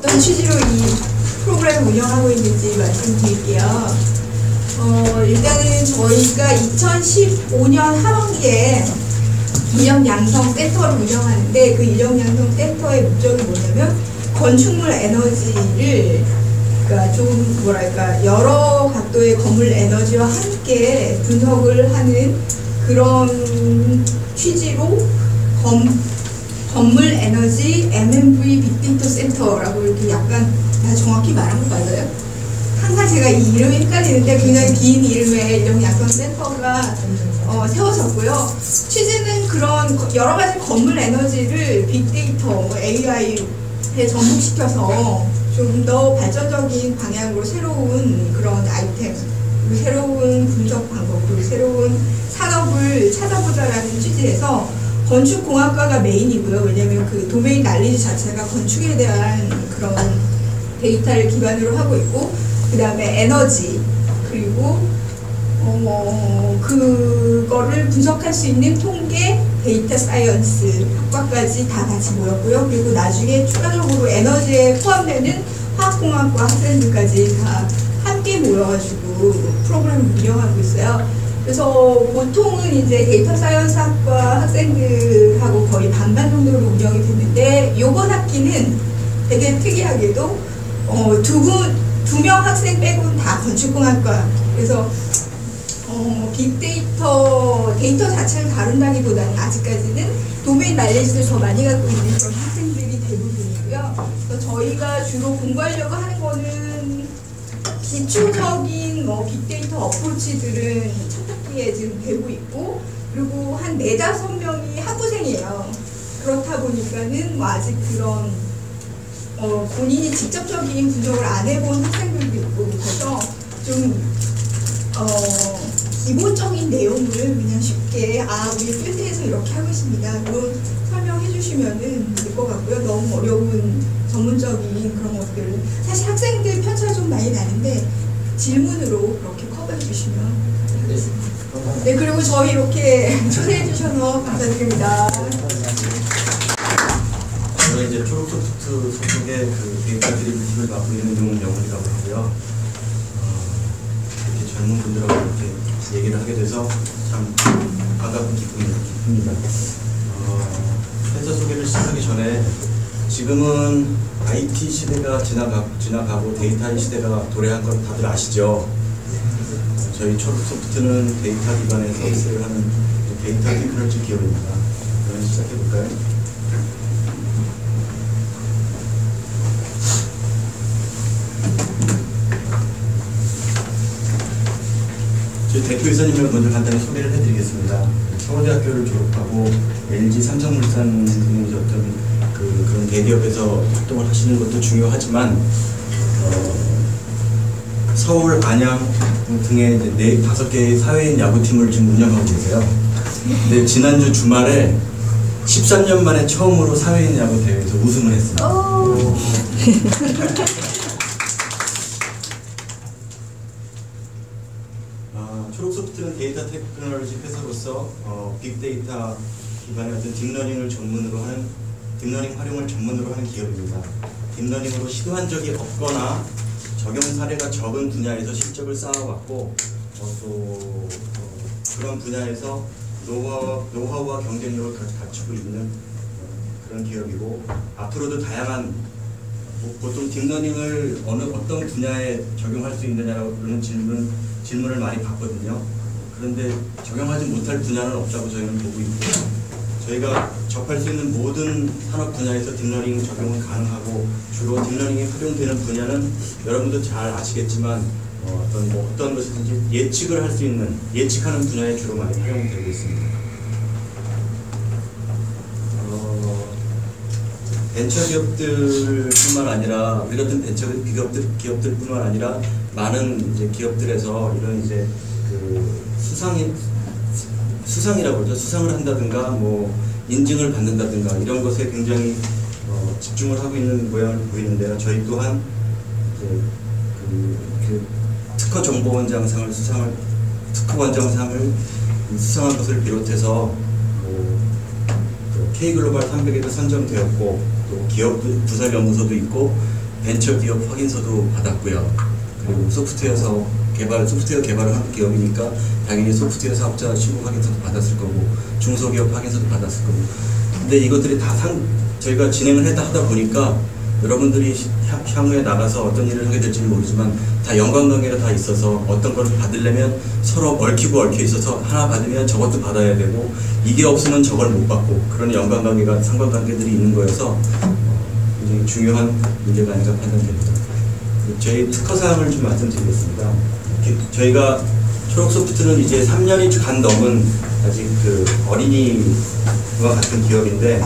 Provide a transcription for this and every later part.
어떤 취지로 이 프로그램을 운영하고 있는지 말씀드릴게요. 일단은 저희가 2015년 하반기에 인력양성 센터를 운영하는데, 그 인력양성 센터의 목적이 뭐냐면 건축물 에너지를, 그러니까 좀 뭐랄까 여러 각도의 건물 에너지와 함께 분석을 하는 그런 취지로 건물 에너지 M&V 빅데이터 센터라고 이렇게 약간 정확히 말한 거 맞아요? 항상 제가 이 이름이 헷갈리는데 굉장히 긴 이름의 인력양성 센터가 세워졌고요. 취지는 그런 여러 가지 건물 에너지를 빅데이터, AI에 접목시켜서 좀 더 발전적인 방향으로 새로운 그런 아이템, 그리고 새로운 분석 방법, 그리고 새로운 산업을 찾아보자라는 취지에서 건축공학과가 메인이고요. 왜냐하면 그 도메인 난리지 자체가 건축에 대한 그런 데이터를 기반으로 하고 있고, 그 다음에 에너지, 그리고 그거를 분석할 수 있는 통계, 데이터 사이언스 학과까지 다 같이 모였고요. 그리고 나중에 추가적으로 에너지에 포함되는 화학공학과 학생들까지 다 함께 모여가지고 프로그램을 운영하고 있어요. 그래서 보통은 이제 데이터 사이언스 학과 학생들하고 거의 반반 정도로 운영이 됐는데, 요번 학기는 되게 특이하게도 두 명 학생 빼고는 다 건축공학과. 그래서 데이터 자체를 다룬다기보다는 아직까지는 도메인 날리지를 더 많이 갖고 있는 그런 학생들이 대부분이고요. 그래서 저희가 주로 공부하려고 하는 거는 기초적인 빅데이터 어프로치들은 첫 학기에 지금 배우고 있고, 그리고 한 4~5명이 학부생이에요. 그렇다 보니까는 아직 그런 본인이 직접적인 분석을 안 해본 학생들도 있고, 그래서 좀 기본적인 내용을 그냥 쉽게 우리 필드에서 이렇게 하고 있습니다. 이런 설명해 주시면은 될 것 같고요. 너무 어려운 전문적인 그런 것들을 사실 학생들 편차가 좀 많이 나는데 질문으로 그렇게 커버해 주시면 되겠습니다. 네, 그리고 저희 이렇게 초대해 주셔서 감사드립니다. 저는 이제 초록소프트 소속의 그 데이터 드리블 팀을 맡고 있는 용영훈이라고 하고요. 이렇게 젊은 분들하고 이렇게 얘기를 하게 돼서 참 반갑고 기쁩니다. 회사 소개를 시작하기 전에 지금은 IT 시대가 지나가고 데이터 시대가 도래한 건 다들 아시죠? 저희 초록소프트는 데이터 기반의 서비스를 하는 데이터 테크놀로지 기업입니다. 그럼 시작해볼까요? 저희 대표이사님을 먼저 간단히 소개를 해드리겠습니다. 서울대학교를 졸업하고 LG 삼성물산 등의 어떤 그런 대기업에서 활동을 하시는 것도 중요하지만 서울, 안양 등의 5개의 사회인 야구팀을 지금 운영하고 계세요. 근데 지난주 주말에 13년 만에 처음으로 사회인 야구 대회에서 우승을 했습니다. 초록소프트는 데이터 테크놀로지 회사로서 빅데이터 기반의 어떤 딥러닝을 전문으로 하는, 딥러닝 활용을 전문으로 하는 기업입니다. 딥러닝으로 시도한 적이 없거나 적용 사례가 적은 분야에서 실적을 쌓아왔고, 또 그런 분야에서 노하우와 경쟁력을 갖추고 있는 그런 기업이고, 앞으로도 다양한 보통 딥러닝을 어떤 분야에 적용할 수 있느냐라는 질문을 많이 받거든요. 그런데 적용하지 못할 분야는 없다고 저희는 보고 있고요. 저희가 접할 수 있는 모든 산업 분야에서 딥러닝 적용은 가능하고, 주로 딥러닝이 활용되는 분야는 여러분도 잘 아시겠지만 어떤 것이든지 예측을 할 수 있는, 예측하는 분야에 주로 많이 활용되고 있습니다. 벤처 기업들뿐만 아니라, 우리 같은 벤처 기업들뿐만 아니라 많은 이제 기업들에서 이런 이제 그 수상이라고 그러죠. 수상을 한다든가 인증을 받는다든가 이런 것에 굉장히 집중을 하고 있는 모양을 보이는데요. 저희 또한 이제 그 특허정보원장상을 특허원장상을 수상한 것을 비롯해서 K글로벌 300에도 선정되었고, 또 기업 부설 연구소도 있고, 벤처 기업 확인서도 받았고요. 그리고 소프트웨어 개발을 한 기업이니까 당연히 소프트웨어 사업자 신고 확인서도 받았을 거고 중소기업 확인서도 받았을 거고. 근데 이것들이 다 저희가 진행을 하다 보니까 여러분들이 향후에 나가서 어떤 일을 하게 될지는 모르지만 다 연관관계가 다 있어서 어떤 걸 받으려면 서로 얽혀 있어서 하나 받으면 저것도 받아야 되고 이게 없으면 저걸 못 받고 그런 연관관계가 상관관계들이 있는 거여서 굉장히 중요한 문제가 아닌가 판단됩니다. 저희 특허 사항을 좀 말씀드리겠습니다. 저희가 초록소프트는 이제 3년이 간 넘은 아직 그 어린이와 같은 기업인데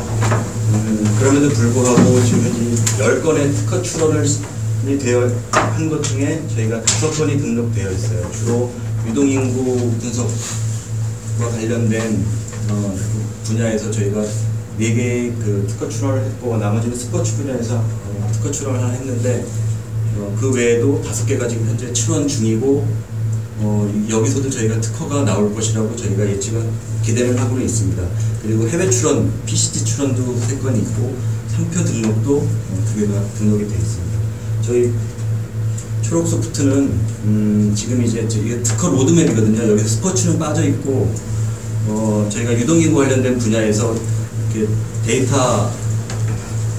그럼에도 불구하고 지금 현재 10건의 특허 출원을 한 것 중에 저희가 5건이 등록되어 있어요. 주로 유동인구 분석과 관련된 분야에서 저희가 4개의 그 특허 출원을 했고 나머지는 스포츠 분야에서 특허 출원을 했는데 그 외에도 5개가 지금 현재 출원 중이고 여기서도 저희가 특허가 나올 것이라고 저희가 예측은 기대를 하고 있습니다. 그리고 해외 출원, PCT 출원도 3건이 있고 상표 등록도 2개가 등록이 되어 있습니다. 저희 초록소프트는 지금 이제 이게 특허 로드맵이거든요. 여기서 스포츠는 빠져 있고 저희가 유동인구 관련된 분야에서 이렇게 데이터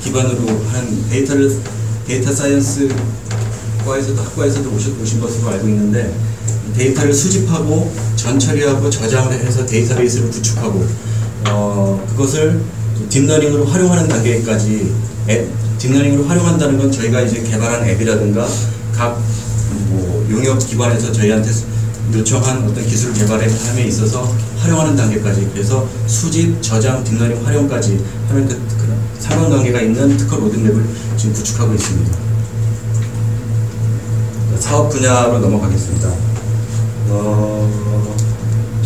기반으로 한 데이터 사이언스 학과에서도 오신 것으로 알고 있는데 데이터를 수집하고 전처리하고 저장을 해서 데이터베이스를 구축하고 그것을 딥러닝으로 활용하는 단계까지 딥러닝으로 활용한다는 건 저희가 이제 개발한 앱이라든가 각 용역 기관에서 저희한테 요청한 어떤 기술 개발에 있어서 활용하는 단계까지 그래서 수집, 저장, 딥러닝 활용까지 하는 그 상관관계가 있는 특허 로드맵을 지금 구축하고 있습니다. 사업 분야로 넘어가겠습니다.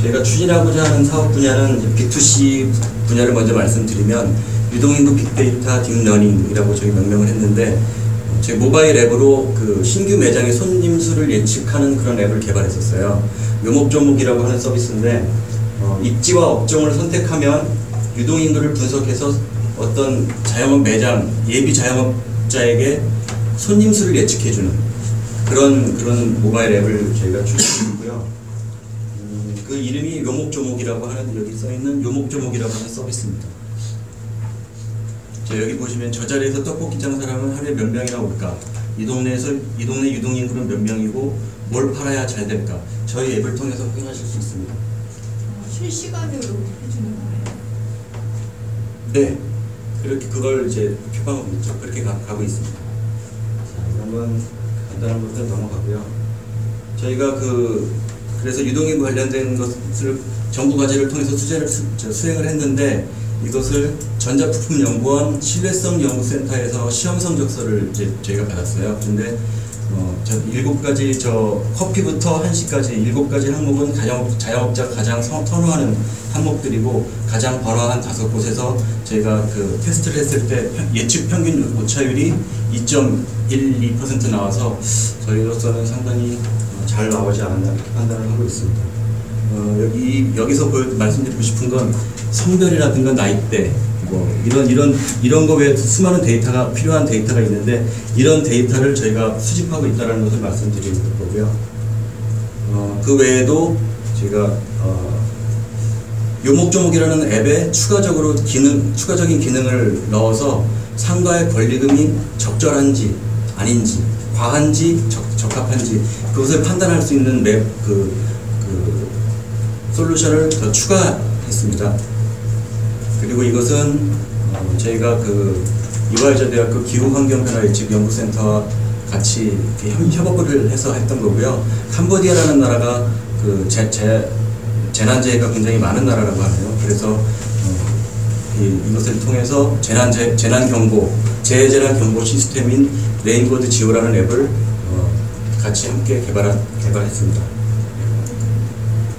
저희가 추진하고자 하는 사업 분야는 B2C 분야를 먼저 말씀드리면 유동인구 빅데이터 딥러닝이라고 저희 명명을 했는데 저희 모바일 앱으로 그 신규 매장의 손님 수를 예측하는 그런 앱을 개발했었어요. 묘목조목이라고 하는 서비스인데 입지와 업종을 선택하면 유동인구를 분석해서 어떤 자영업 매장, 예비 자영업자에게 손님 수를 예측해주는 그런 모바일 앱을 저희가 출시했고요. 그 이름이 묘목조목이라고 하는 여기 써있는 묘목조목이라고 하는 서비스입니다. 여기 보시면 저 자리에서 떡볶이 장사라면 하루에 몇 명이나 올까? 이 동네 유동인구는 몇 명이고 뭘 팔아야 잘 될까? 저희 앱을 통해서 확인하실 수 있습니다. 실시간으로 해주는 거예요? 네, 그렇게 그걸 이제 표방하고 있죠. 그렇게 가고 있습니다. 자, 한번 간단한 것부터 넘어가고요. 저희가 그래서 유동인구 관련된 것을 정부 과제를 통해서 수행을 했는데 이것을 전자부품연구원 신뢰성연구센터에서 시험 성적서를 이제 저희가 받았어요. 근데 7가지 커피부터 한식까지 7가지 항목은 자영업자 가장 선호하는 항목들이고 가장 번화한 5곳에서 저희가 그 테스트를 했을 때 예측 평균 오차율이 2.12% 나와서 저희로서는 상당히 잘 나오지 않았나 이렇게 판단을 하고 있습니다. 여기서 말씀드리고 싶은 건 성별이라든가 나이대 이런 거 외에 수많은 데이터가 필요한 데이터가 있는데 이런 데이터를 저희가 수집하고 있다는 것을 말씀드리는 거고요. 그 외에도 저희가 묘목조목이라는 앱에 추가적인 기능을 넣어서 상가의 권리금이 적절한지 아닌지 과한지 적합한지 그것을 판단할 수 있는 솔루션을 더 추가했습니다. 그리고 이것은 저희가 이화여자대학교 기후환경변화 예측연구센터와 같이 협업을 해서 했던 거고요. 캄보디아라는 나라가 재난재해가 굉장히 많은 나라라고 하네요. 그래서 이것을 통해서 재난경보, 재해재난경보 시스템인 레인보드 지오라는 앱을 같이 함께 개발했습니다.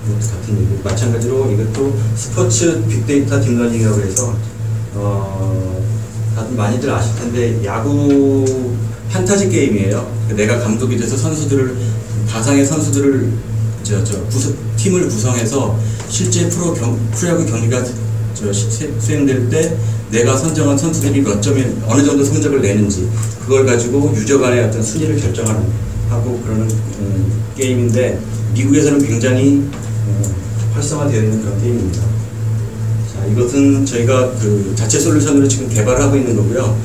같은 얘기. 마찬가지로 이것도 스포츠 빅데이터 딥러닝이라고 해서 다들 많이들 아실 텐데 야구 판타지 게임이에요. 내가 감독이 돼서 가상의 선수들을 팀을 구성해서 실제 프로야구 경기가 수행될 때 내가 선정한 선수들이 몇 점에 어느 정도 성적을 내는지 그걸 가지고 유저 간의 어떤 순위를 결정하는 하고 그러는 게임인데 미국에서는 굉장히 활성화되어 있는 그런 게임입니다. 자, 이것은 저희가 그 자체 솔루션으로 지금 개발하고 있는 거고요.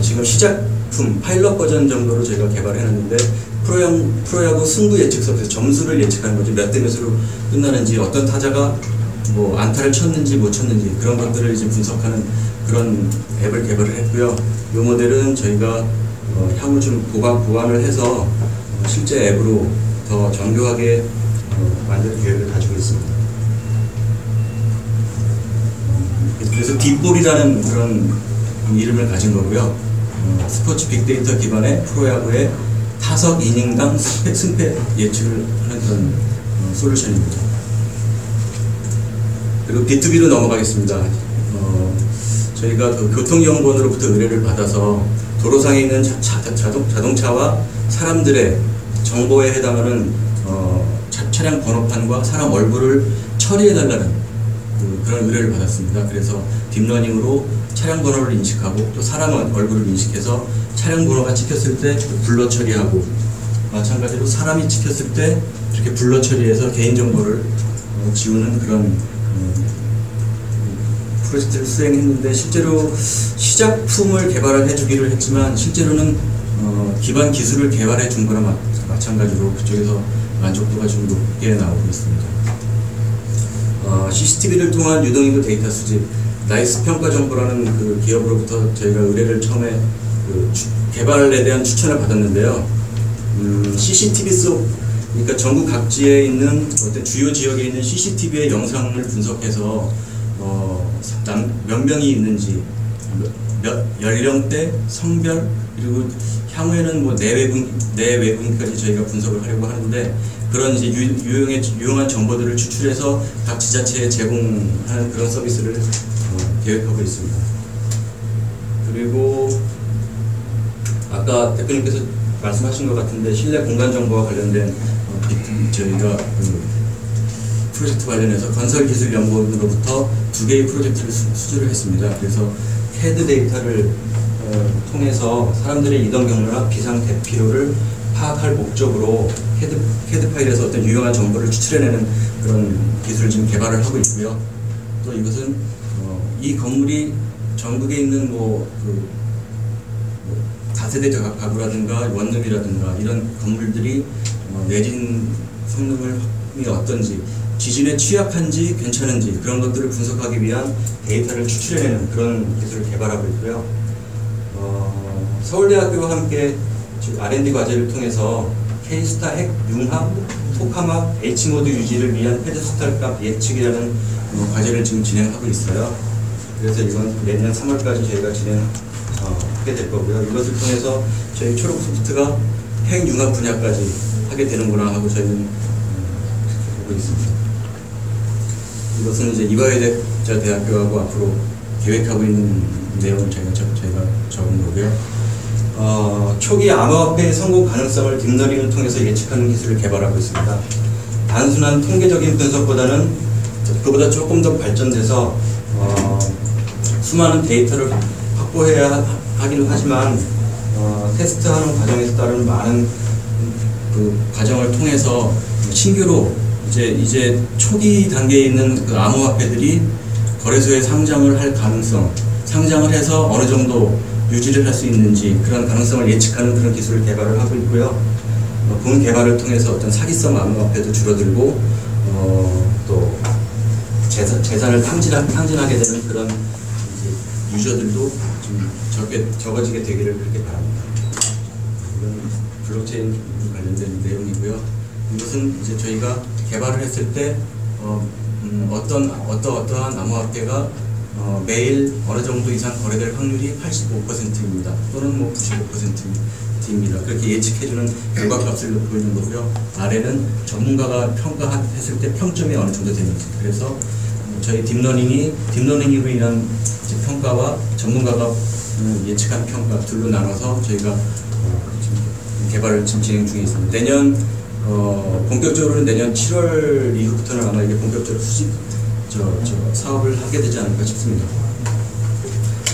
지금 시작품 파일럿 버전 정도로 저희가 개발해놨는데 프로야구 승부 예측서에서 점수를 예측하는 거죠. 몇 대 몇으로 끝나는지, 어떤 타자가 뭐 안타를 쳤는지 못 쳤는지 그런 것들을 이제 분석하는 그런 앱을 개발을 했고요. 이 모델은 저희가 향후 좀 보완을 해서 실제 앱으로 더 정교하게 만들 계획을 가지고 있습니다. 그래서 딥볼이라는 그런 이름을 가진 거고요. 스포츠 빅데이터 기반의 프로야구의 타석 이닝당 승패 예측을 하는 그런 솔루션입니다. 그리고 B2B로 넘어가겠습니다. 저희가 그 교통연구원으로부터 의뢰를 받아서 도로상에 있는 자동차와 사람들의 정보에 해당하는 차량 번호판과 사람 얼굴을 처리해달라는 그런 의뢰를 받았습니다. 그래서 딥러닝으로 차량 번호를 인식하고 또 사람 얼굴을 인식해서 차량 번호가 찍혔을 때 블러 처리하고, 마찬가지로 사람이 찍혔을 때 이렇게 블러 처리해서 개인정보를 지우는 그런 프로젝트를 수행했는데, 실제로 시작품을 개발을 해주기를 했지만 실제로는 기반 기술을 개발해 준 거나 마찬가지로 그쪽에서 만족도가 좀 높게 나오고 있습니다. CCTV를 통한 유동인구 데이터 수집, 나이스 평가 정보라는 그 기업으로부터 저희가 의뢰를 처음에 개발에 대한 추천을 받았는데요. CCTV 속, 그러니까 전국 각지에 있는 어떤 주요 지역에 있는 CCTV의 영상을 분석해서 몇 명이 있는지, 몇 연령대, 성별, 그리고 향후에는 뭐 내외분까지 저희가 분석을 하려고 하는데, 그런 이제 유용한 정보들을 추출해서 각 지자체에 제공하는 그런 서비스를 계획하고 있습니다. 그리고 아까 대표님께서 말씀하신 것 같은데 실내 공간 정보와 관련된 저희가 프로젝트 관련해서 건설기술연구원으로부터 2개의 프로젝트를 수주를 했습니다. 그래서 CAD 데이터를 통해서 사람들의 이동 경로나 비상 대피로를 파악할 목적으로 CAD 파일에서 어떤 유용한 정보를 추출해내는 그런 기술을 지금 개발을 하고 있고요. 또 이것은 이 건물이 전국에 있는 다세대 가구라든가 원룸이라든가 이런 건물들이 내진 성능이 어떤지, 지진에 취약한지 괜찮은지 그런 것들을 분석하기 위한 데이터를 추출해내는 그런 기술을 개발하고 있고요. 서울대학교와 함께 R&D 과제를 통해서 K-스타 핵 융합, 토카막, H모드 유지를 위한 페데스탈 값 예측이라는 과제를 지금 진행하고 있어요. 그래서 이건 내년 3월까지 저희가 진행하게 될 거고요. 이것을 통해서 저희 초록소프트가 핵 융합 분야까지 하게 되는구나 하고 저희는 보고 있습니다. 이것은 이제 이화여대 대학교하고 앞으로 계획하고 있는 내용을 저희가 적은 거고요. 초기 암호화폐의 성공 가능성을 딥러닝을 통해서 예측하는 기술을 개발하고 있습니다. 단순한 통계적인 분석보다는 그보다 조금 더 발전돼서 수많은 데이터를 확보해야 하기는 하지만 테스트하는 과정에서 따른 많은 그 과정을 통해서 신규로 이제 초기 단계에 있는 그 암호화폐들이 거래소에 상장을 할 가능성, 상장을 해서 어느 정도 유지를 할 수 있는지 그런 가능성을 예측하는 그런 기술을 개발을 하고 있고요. 본 개발을 통해서 어떤 사기성 암호화폐도 줄어들고 또 재산을 탕진하게 되는 그런 이제 유저들도 좀 적어지게 되기를 그렇게 바랍니다. 이건 블록체인 관련된 내용이고요. 이것은 이제 저희가 개발을 했을 때 어떠한 암호화폐가 매일 어느 정도 이상 거래될 확률이 85%입니다. 또는 뭐 95%입니다. 그렇게 예측해주는 결과값을 보이는 거고요. 아래는 전문가가 평가했을 때 평점이 어느 정도 되는지. 그래서 저희 딥러닝으로 인한 평가와 전문가가 예측한 평가 둘로 나눠서 저희가 지금 개발을 지금 진행 중에 있습니다. 본격적으로는 내년 7월 이후부터는 아마 이게 본격적으로 사업을 하게 되지 않을까 싶습니다.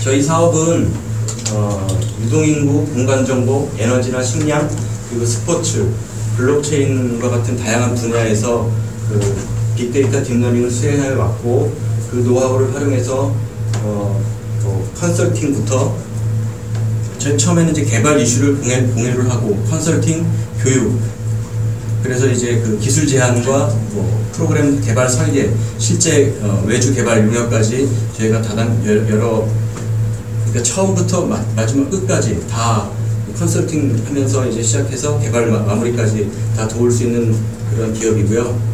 저희 사업은 유동인구, 공간정보, 에너지나 식량, 그리고 스포츠, 블록체인과 같은 다양한 분야에서 그 빅데이터 딥러닝을 수행해 왔고, 그 노하우를 활용해서 컨설팅부터 제일 처음에는 이제 개발 이슈를 공유를 하고 컨설팅, 교육, 그래서 이제 그 기술 제안과 뭐 프로그램 개발 설계, 실제 외주 개발 용역까지 저희가 여러 그러니까 처음부터 마지막 끝까지 다 컨설팅 하면서 이제 시작해서 개발 마무리까지 다 도울 수 있는 그런 기업이고요.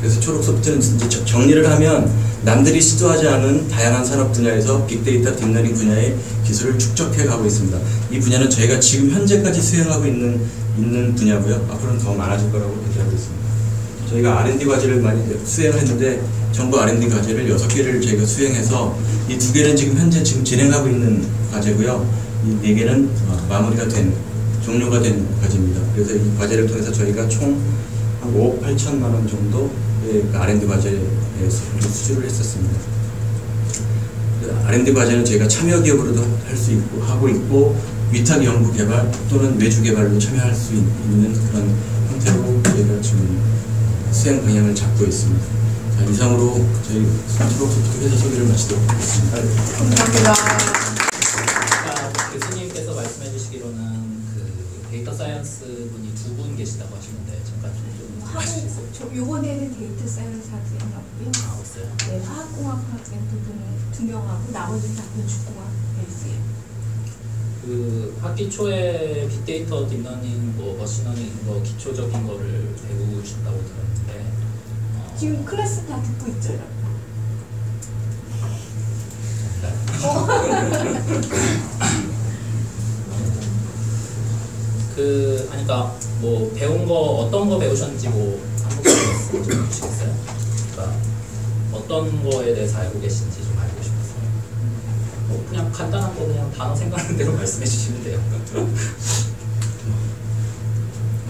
그래서 초록소프트는 이제 정리를 하면 남들이 시도하지 않은 다양한 산업 분야에서 빅데이터 딥러닝 분야의 기술을 축적해 가고 있습니다. 이 분야는 저희가 지금 현재까지 수행하고 있는 분야고요. 앞으로는 더 많아질 거라고 기대하고 있습니다. 저희가 R&D 과제를 많이 수행했는데 전부 R&D 과제를 6개를 저희가 수행해서 이 2개는 지금 현재 진행하고 있는 과제고요. 이 4개는 마무리가 종료가 된 과제입니다. 그래서 이 과제를 통해서 저희가 총 한 5억 8천만 원 정도의 R&D 과제에 수주를 했었습니다. R&D 과제는 저희가 참여 기업으로도 할 수 있고 하고 있고 위탁 연구 개발 또는 외주 개발로 참여할 수 있는 그런 형태로 저희가 지금 수행 방향을 잡고 있습니다. 자, 이상으로 저희 초록소프트 회사 소개를 마치도록 하겠습니다. 감사합니다. 아까 교수님께서 말씀해 주시기로는 그 데이터 사이언스 분이 2분 계시다고 하시는데 잠깐 좀 요번에는 데이터 사이언스 학생이 없고요. 없어요. 네, 화학공학 학생 2명하고 나머지는 다 건축공학 베이스예요. 그 학기 초에 빅데이터 딥러닝, 뭐 머신러닝 뭐 기초적인 거를 배우신다고 들었는데 지금 클래스 다 듣고 있죠, 그러니까 뭐 배운 거 어떤 거 배우셨는지 뭐 한 번만 말씀 좀 해주시겠어요? 그러니까 어떤 거에 대해서 알고 계신지 좀 알고 싶었어요. 뭐 그냥 간단한 거 그냥 단어 생각나는 대로 말씀해 주시면 돼요.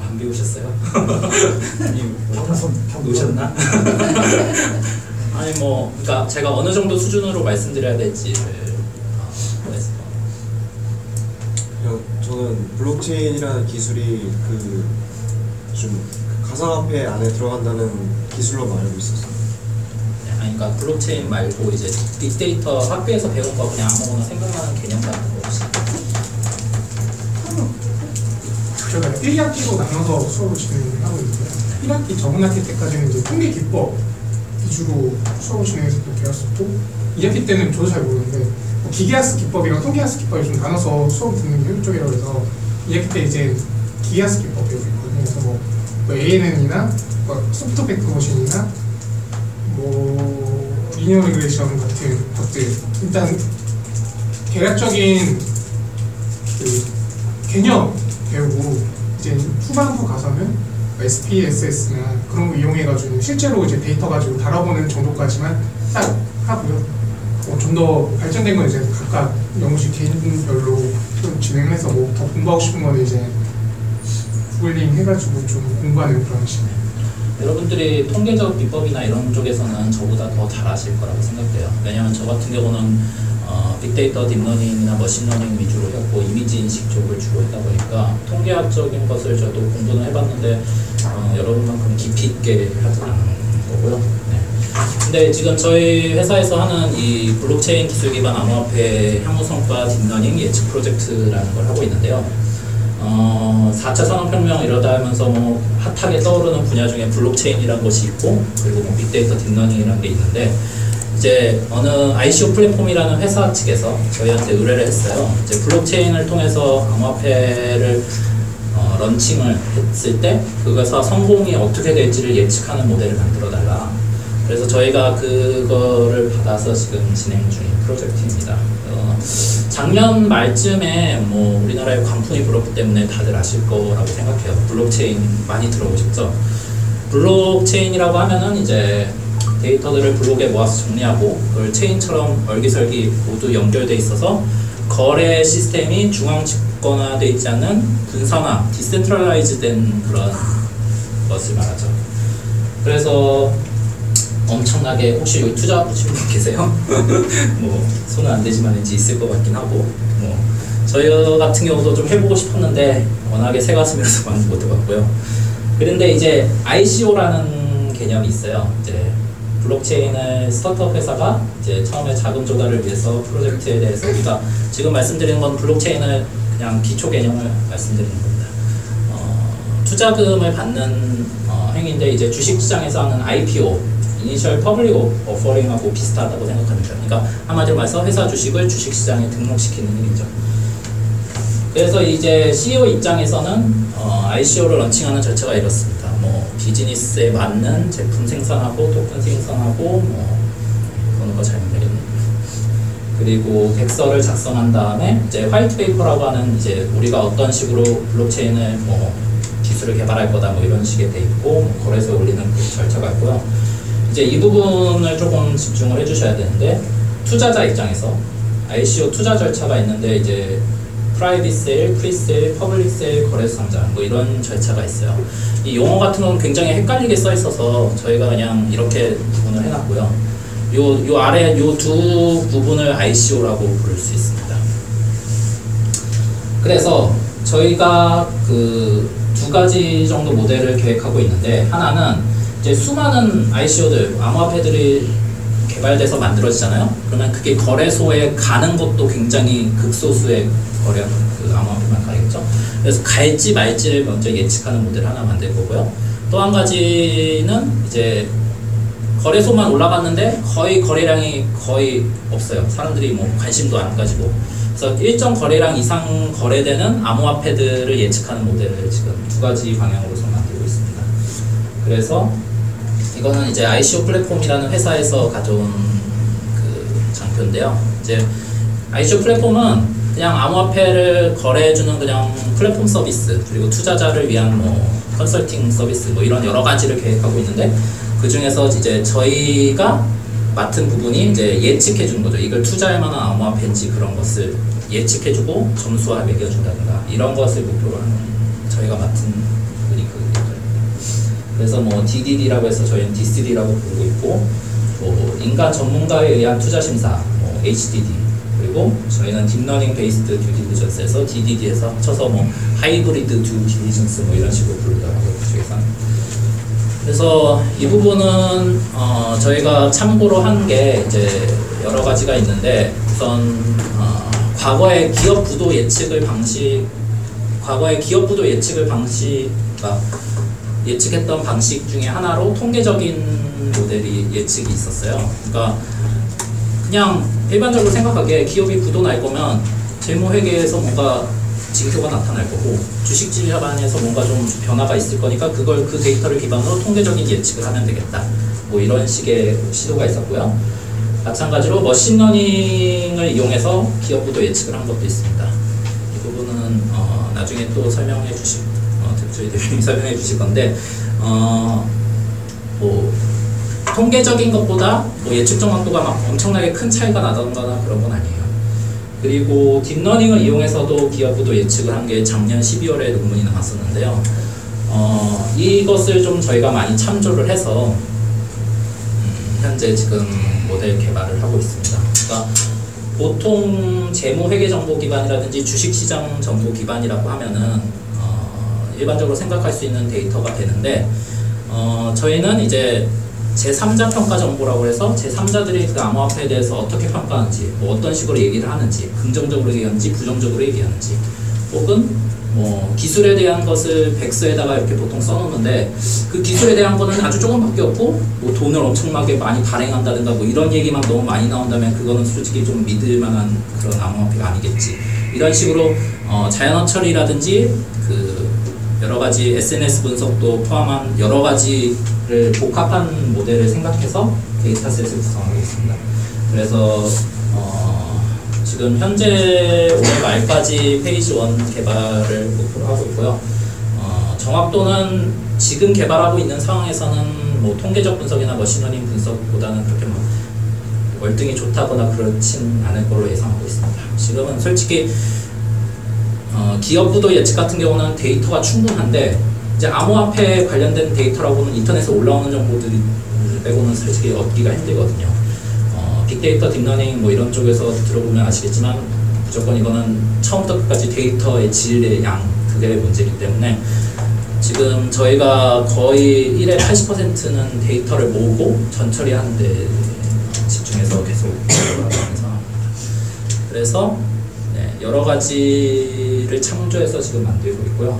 안 배우셨어요? 아니 놓으셨나? 아니 뭐 그러니까 제가 어느 정도 수준으로 말씀드려야 될지를 저는 블록체인이라는 기술이 좀 가상화폐 안에 들어간다는 기술로만 알고 있었어요. 아니 그러니까 블록체인 말고 이제 빅데이터 학교에서 배운 거 그냥 아무거나 생각나는 개념 같은 거 없이. 제가 1학기로 나눠서 수업을 진행하고 있는데요. 1학기 저번 학기 때까지는 이제 통계 기법 위주로 수업을 진행해서 또 배웠었고 2학기 때는 저도 잘 모르는데 기계학습 기법이랑 통계학습 기법이 좀 나눠서 수업 듣는 게 효율적이라고 해서 2학기 때 이제 기계학습 기법 배우고 있거든요. 그래서 뭐 ANN이나 소프트 백크머신이나 뭐 리니어 리그레이션 같은 것들 일단 대략적인 그 개념 배우고 이제 후반부 가서는 SPSS나 그런 거 이용해가지고 실제로 이제 데이터 가지고 다뤄보는 정도까지만 딱 하고요. 좀 더 발전된 건 이제 각각 연구실 개인별로 좀 진행해서 뭐 더 공부하고 싶은 거는 이제 구글링 해가지고 좀 공부하는 그런 식이에요. 여러분들이 통계적 비법이나 이런 쪽에서는 저보다 더 잘하실 거라고 생각돼요. 왜냐하면 저 같은 경우는 빅데이터 딥러닝이나 머신러닝 위주로 했고 이미지 인식 쪽을 주로 했다 보니까 통계학적인 것을 저도 공부는 해봤는데 여러분만큼 깊이 있게 하진 않은 거고요. 네. 근데 지금 저희 회사에서 하는 이 블록체인 기술 기반 암호화폐 향후성과 딥러닝 예측 프로젝트라는 걸 하고 있는데요. 4차 산업혁명 이러다 하면서 뭐 핫하게 떠오르는 분야 중에 블록체인이라는 것이 있고 그리고 뭐 빅데이터 딥러닝이라는 게 있는데 이제 어느 ICO 플랫폼이라는 회사 측에서 저희한테 의뢰를 했어요. 이제 블록체인을 통해서 암호화폐를 런칭을 했을 때 그것과 성공이 어떻게 될지를 예측하는 모델을 만들어 달라. 그래서 저희가 그거를 받아서 지금 진행 중인 프로젝트입니다. 작년 말쯤에 뭐 우리나라에 광풍이 불었기 때문에 다들 아실 거라고 생각해요. 블록체인 많이 들어보셨죠? 블록체인이라고 하면은 이제 데이터들을 블록에 모아서 정리하고 그걸 체인처럼 얼기설기 모두 연결돼 있어서 거래 시스템이 중앙 집권화되어 있지 않은 분산화, 디센트럴라이즈된 그런 것을 말하죠. 그래서 엄청나게 혹시 여기 투자 보시는 분 계세요? 뭐 손은 안 대지만 왠지 있을 것 같긴 하고 뭐 저희 같은 경우도 좀 해보고 싶었는데 워낙에 새 가슴이라서 많이 못 해봤고요. 그런데 이제 ICO라는 개념이 있어요. 이제 블록체인을 스타트업 회사가 이제 처음에 자금 조달을 위해서 프로젝트에 대해서 우리가 지금 말씀드리는 건 블록체인을 그냥 기초 개념을 말씀드리는 겁니다. 투자금을 받는 행위인데 이제 주식시장에서 하는 IPO, Initial Public Offering하고 비슷하다고 생각합니다. 그러니까 한마디로 말해서 회사 주식을 주식시장에 등록시키는 일이죠. 그래서 이제 CEO 입장에서는 ICO를 런칭하는 절차가 이렇습니다. 뭐 비즈니스에 맞는 제품 생산하고 토큰 생산하고 뭐 그런 거 잘 모르겠네요. 그리고 백서를 작성한 다음에 이제 화이트 페이퍼라고 하는 이제 우리가 어떤 식으로 블록체인을 뭐 기술을 개발할 거다 뭐 이런 식의 돼 있고 뭐 거래소에 올리는 절차가 있고요. 이제 이 부분을 조금 집중을 해주셔야 되는데 투자자 입장에서 ICO 투자 절차가 있는데 이제 프라이빗 세일, 프리세일, 퍼블릭 세일, 거래소 상장 뭐 이런 절차가 있어요. 이 용어 같은 건 굉장히 헷갈리게 써 있어서 저희가 그냥 이렇게 구분을 해놨고요. 요 아래 요 두 부분을 ICO라고 부를 수 있습니다. 그래서 저희가 그 두 가지 정도 모델을 계획하고 있는데 하나는 이제 수많은 ICO들, 암호화폐들이 개발돼서 만들어지잖아요. 그러면 그게 거래소에 가는 것도 굉장히 극소수의 거래 그 암호화폐만 가겠죠. 그래서 갈지 말지를 먼저 예측하는 모델 하나 만들 거고요. 또 한 가지는 이제 거래소만 올라갔는데 거의 거래량이 거의 없어요. 사람들이 뭐 관심도 안 가지고. 그래서 일정 거래량 이상 거래되는 암호화폐들을 예측하는 모델을 지금 두 가지 방향으로서 만들고 있습니다. 그래서 이거는 이제 ICO 플랫폼이라는 회사에서 가져온 그 장표인데요. 이제 ICO 플랫폼은 그냥 암호화폐를 거래해주는 그냥 플랫폼 서비스 그리고 투자자를 위한 뭐 컨설팅 서비스 뭐 이런 여러 가지를 계획하고 있는데 그 중에서 이제 저희가 맡은 부분이 이제 예측해주는 거죠. 이걸 투자할 만한 암호화폐인지 그런 것을 예측해주고 점수화 매겨준다든가 이런 것을 목표로 하는 저희가 맡은 부분이 그거죠. 그래서 뭐 DDD라고 해서 저희는 DCD라고 부르고 있고 뭐 인간 전문가에 의한 투자 심사 뭐 HDD 그리고 저희는 딥러닝 베이스드 듀 딜리전스에서 DDD에서 합쳐서 뭐 하이브리드 듀 딜리전스 뭐 이런 식으로 부르더라고요. 그쪽에서. 그래서 이 부분은 저희가 참고로 한 게 이제 여러 가지가 있는데 우선 과거의 기업 부도 예측을 예측했던 방식 중에 하나로 통계적인 모델이 예측이 있었어요. 그러니까 그냥 일반적으로 생각하기에 기업이 부도 날 거면 재무회계에서 뭔가 징표가 나타날 거고 주식 지자반에서 뭔가 좀 변화가 있을 거니까 그걸 그 데이터를 기반으로 통계적인 예측을 하면 되겠다. 뭐 이런 식의 시도가 있었고요. 마찬가지로 머신러닝을 이용해서 기업 부도 예측을 한 것도 있습니다. 이 부분은 나중에 또 설명해 주실 저희 대표님이 설명해 주실 건데 뭐 통계적인 것보다 뭐 예측 정확도가 막 엄청나게 큰 차이가 나던가나 그런 건 아니에요. 그리고 딥러닝을 이용해서도 기업부도 예측을 한 게 작년 12월에 논문이 나왔었는데요. 이것을 좀 저희가 많이 참조를 해서 현재 지금 모델 개발을 하고 있습니다. 그러니까 보통 재무회계 정보 기반이라든지 주식시장 정보 기반이라고 하면은 일반적으로 생각할 수 있는 데이터가 되는데 저희는 이제 제3자 평가 정보라고 해서 제3자들이 그 암호화폐에 대해서 어떻게 평가하는지 뭐 어떤 식으로 얘기를 하는지 긍정적으로 얘기하는지 부정적으로 얘기하는지 혹은 뭐 기술에 대한 것을 백서에다가 이렇게 보통 써놓는데 그 기술에 대한 거는 아주 조금밖에 없고 뭐 돈을 엄청나게 많이 발행한다든가 뭐 이런 얘기만 너무 많이 나온다면 그거는 솔직히 좀 믿을 만한 그런 암호화폐가 아니겠지. 이런 식으로 자연어 처리라든지 그 여러 가지 SNS 분석도 포함한 여러 가지를 복합한 모델을 생각해서 데이터셋을 구성하고 있습니다. 그래서 지금 현재 올해 말까지 페이지 1 개발을 목표로 하고 있고요. 정확도는 지금 개발하고 있는 상황에서는 뭐 통계적 분석이나 머신러닝 분석보다는 그렇게 뭐 월등히 좋다거나 그렇진 않을 걸로 예상하고 있습니다. 지금은 솔직히 기업 부도 예측 같은 경우는 데이터가 충분한데 이제 암호화폐에 관련된 데이터라고는 인터넷에 올라오는 정보들이 빼고는 솔직히 얻기가 힘들거든요. 빅데이터, 딥러닝 뭐 이런 쪽에서 들어보면 아시겠지만 무조건 이거는 처음부터 끝까지 데이터의 질의 양, 그게 문제이기 때문에 지금 저희가 거의 1의 80%는 데이터를 모으고 전처리하는 데 집중해서 계속 들어가는 상황입니다. 그래서 네, 여러 가지를 창조해서 지금 만들고 있고요.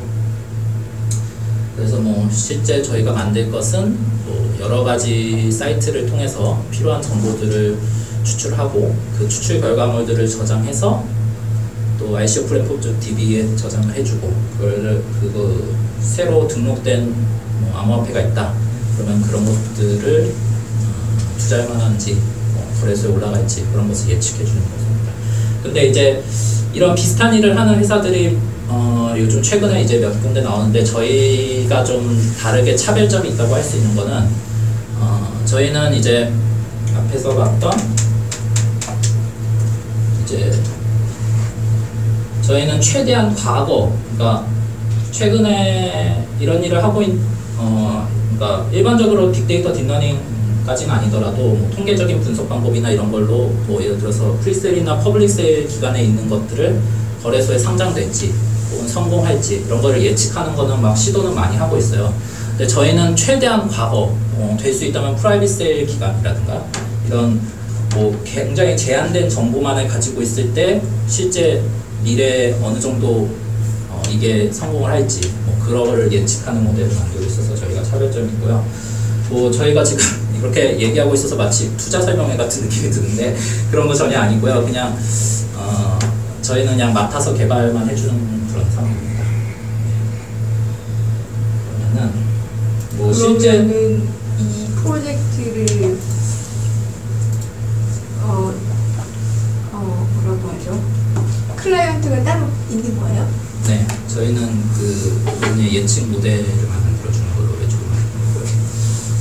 그래서 뭐 실제 저희가 만들 것은 뭐 여러 가지 사이트를 통해서 필요한 정보들을 추출하고 그 추출 결과물들을 저장해서 또 ICO 플랫폼 쪽 DB에 저장을 해주고 그거 새로 등록된 뭐 암호화폐가 있다 그러면 그런 것들을 투자할 만한지 거래소에 올라갈지 그런 것을 예측해 주는 것입니다. 근데 이제 이런 비슷한 일을 하는 회사들이 요즘 최근에 이제 몇 군데 나오는데 저희가 좀 다르게 차별점이 있다고 할 수 있는 거는 저희는 이제 앞에서 봤던 이제 저희는 최대한 과거, 그러니까 최근에 이런 일을 하고 그러니까 일반적으로 빅데이터 딥러닝까지는 아니더라도 뭐 통계적인 분석 방법이나 이런 걸로 뭐 예를 들어서 프리세일이나 퍼블릭세일 기간에 있는 것들을 거래소에 상장될지 혹은 성공할지 이런 거를 예측하는 거는 막 시도는 많이 하고 있어요. 근데 저희는 최대한 과거, 될 수 있다면 프라이빗 세일 기간이라든가 이런 뭐 굉장히 제한된 정보만을 가지고 있을 때 실제 미래에 어느 정도 이게 성공을 할지 뭐 그런 거를 예측하는 모델을 만들고 있어서 저희가 차별점이 있고요. 뭐 저희가 지금 이렇게 얘기하고 있어서 마치 투자 설명회 같은 느낌이 드는데 그런 거 전혀 아니고요. 그냥 저희는 그냥 맡아서 개발만 해주는 그런 상황입니다. 그러면은 뭐 실제 이 프로젝트를 뭐라고 하죠? 클라이언트가 따로 있는 거예요? 네, 저희는 그 분의 예측 모델을 만들어주는 걸로 해주고 있고요.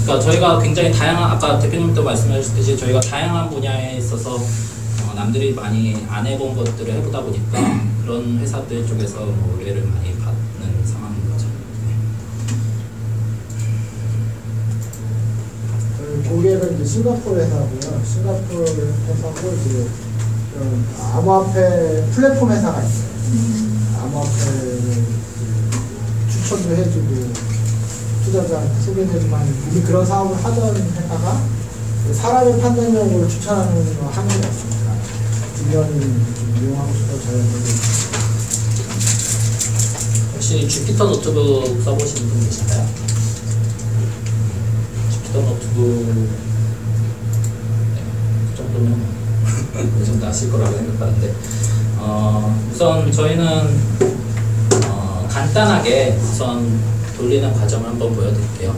그러니까 저희가 굉장히 다양한, 아까 대표님도 말씀하셨듯이 저희가 다양한 분야에 있어서 남들이 많이 안 해본 것들을 해보다 보니까 그런 회사들 쪽에서 뭐 의뢰를 많이 받는 상황인 거죠. 네. 고객은 이제 싱가포르 회사고요. 싱가포르 회사고 이제 암호화폐 플랫폼 회사가 있어요. 암호화폐를 추천도 해주고 투자자한테 소개해주고 하는 이미 그런 사업을 하던 회사가 사람의 판단력을 추천하는 거 하는 게 없습니다. 딥러닝 좀 이용하고 싶어 저희들이. 혹시 주피터 노트북 써보시는 분 계신가요? 주피터 노트북 그 정도면 그 정도 아실 거라고 생각하는데 우선 저희는 간단하게 우선 돌리는 과정을 한번 보여드릴게요.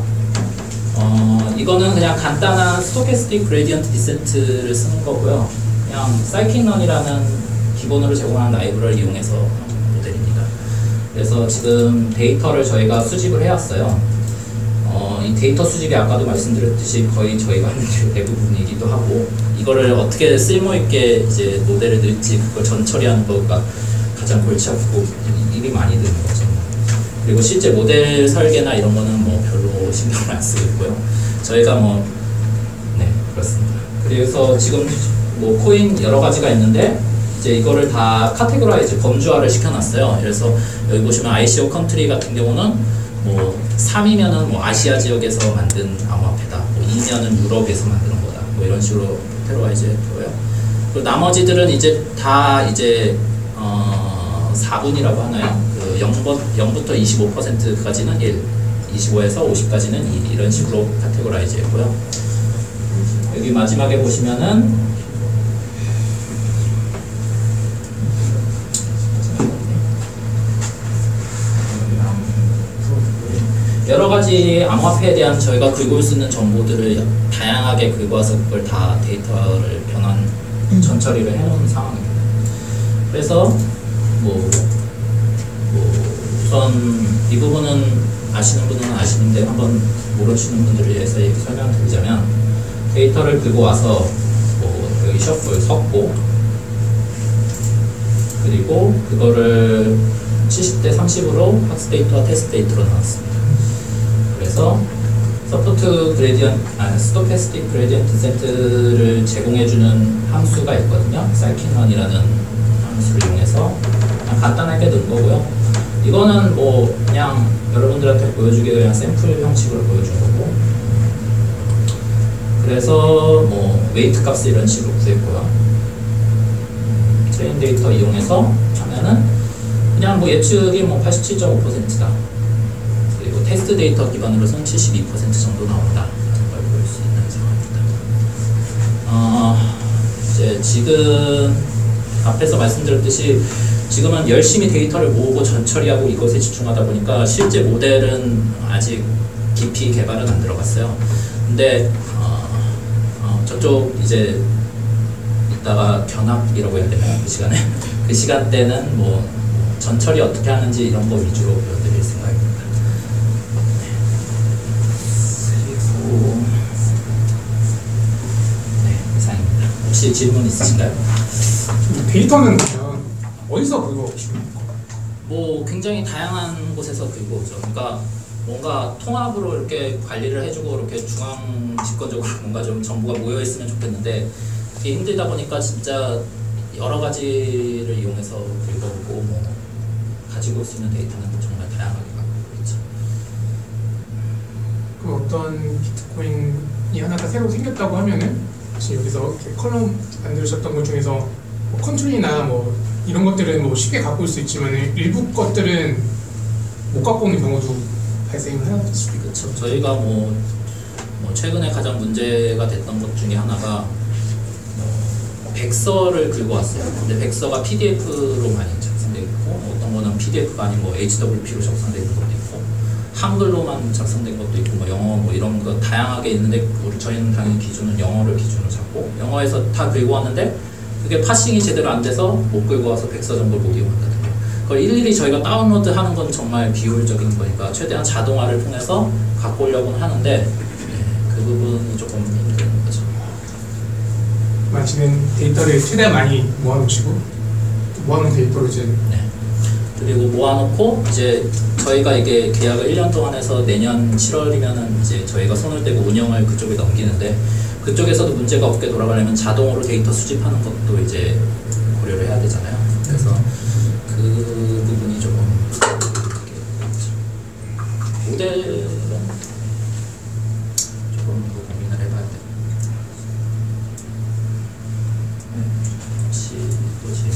이거는 그냥 간단한 스토캐스틱 그레디언트 디센트를 쓰는 거고요. 그냥 사이킨런이라는 기본으로 제공하는 라이브러를 이용해서 하는 모델입니다. 그래서 지금 데이터를 저희가 수집을 해왔어요. 이 데이터 수집이 아까도 말씀드렸듯이 거의 저희가 하는 게 대부분이기도 하고 이거를 어떻게 쓸모있게 이제 모델을 넣을지 그걸 전처리하는 거가 가장 골치 아프고 일이 많이 드는 거죠. 그리고 실제 모델 설계나 이런 거는 뭐 별로 신경을 안 쓰고 있고요. 저희가 네, 그렇습니다. 그래서 지금 뭐 코인 여러 가지가 있는데 이제 이거를 다 카테고라이즈 범주화를 시켜놨어요. 그래서 여기 보시면 ICO 컨트리 같은 경우는 뭐 3이면은 뭐 아시아 지역에서 만든 암호화폐다. 뭐 2면은 유럽에서 만드는 거다. 뭐 이런 식으로 카테고라이즈 했고요. 그리고 나머지들은 이제 다 이제 4분이라고 하나요? 그 0부터 25%까지는 1, 25에서 50까지는 2 이런 식으로 카테고라이즈 했고요. 여기 마지막에 보시면은 여러 가지 암호화폐에 대한 저희가 긁을 수 있는 정보들을 다양하게 긁어서 그걸 다 데이터를 변환, 전처리를 해놓은 상황입니다. 그래서 우선 이 부분은 아시는 분은 아시는데 한번 모르시는 분들을 위해서 설명드리자면 데이터를 긁고 와서 여기 셔플 섞고 그리고 그거를 70대 30으로 학습 데이터와 테스트 데이터로 나왔습니다. 그래서 서포트 그레디언트, 스토캐스틱 그레디언트 디센트를 제공해주는 함수가 있거든요. scikit-learn이라는 함수를 이용해서 그냥 간단하게 넣은 거고요. 이거는 뭐 그냥 여러분들한테 보여주기 그냥 샘플 형식으로 보여준 거고, 그래서 뭐 웨이트 값을 이런 식으로 구했고요. 트레인 데이터 이용해서 하면은 그냥 뭐 예측이 뭐 87.5%다. 그리고 테스트 데이터 기반으로서는 72% 정도 나온다. 라는 걸 볼 수 있는 상황입니다. 이제 지금 앞에서 말씀드렸듯이 지금은 열심히 데이터를 모으고 전처리하고 이것에 집중하다 보니까 실제 모델은 아직 깊이 개발은 안 들어갔어요. 근데 저쪽 이제 이따가 견학이라고 해야 되나요? 그 시간에 그 시간대는 뭐 전처리 어떻게 하는지 이런 거 위주로 보여드릴 생각입니다. 그리고 이상입니다. 혹시 질문 있으신가요? 데이터는 그러면 어디서 긁어오시는 거예요? 뭐 굉장히 다양한 곳에서 긁어 오죠. 그러니까 뭔가 통합으로 이렇게 관리를 해주고 이렇게 중앙 집권적으로 뭔가 좀 정보가 모여 있으면 좋겠는데 그게 힘들다 보니까 진짜 여러 가지를 이용해서 긁어오고 뭐 가지고 올 수 있는 데이터는 정말 다양하게 갖고 있죠. 그 어떤 비트코인이 하나가 새로 생겼다고 하면은 지금 여기서 이렇게 컬럼 만드셨던 것 중에서 뭐 컨트롤이나 뭐 이런 것들은 뭐 쉽게 갖고 올 수 있지만 일부 것들은 못 갖고 오는 경우도 발생을 하는 수도 있겠죠. 그렇죠. 저희가 뭐 최근에 가장 문제가 됐던 것 중에 하나가 백서를 긁어 왔어요. 근데 백서가 PDF로 많이 작성되어 있고 어떤 거는 PDF가 아닌 뭐 HWP로 작성되어 있는 것도 있고 한글로만 작성된 것도 있고 뭐 영어 뭐 이런 거 다양하게 있는데 저희는 당연히 기준은 영어를 기준으로 잡고 영어에서 다 긁어 왔는데 그게 파싱이 제대로 안 돼서 못 긁어 와서 백서 정보를 못 이용한다든가 그걸 일일이 저희가 다운로드 하는 건 정말 비효율적인 거니까 최대한 자동화를 통해서 갖고 오려고는 하는데 그 부분이 조금 힘든 거죠. 마치는 데이터를 최대한 많이 모아놓으시고 모아놓은 데이터를 이제 그리고 모아놓고 이제 저희가 이게 계약을 1년 동안 해서 내년 7월이면은 이제 저희가 손을 떼고 운영을 그쪽에 넘기는데 그쪽에서도 문제가 없게 돌아가려면 자동으로 데이터 수집하는 것도 이제 고려를 해야 되잖아요. 그래서 그 부분이 조금 모델은 조금 더 고민을 해봐야 돼요. 혹시 또 질문?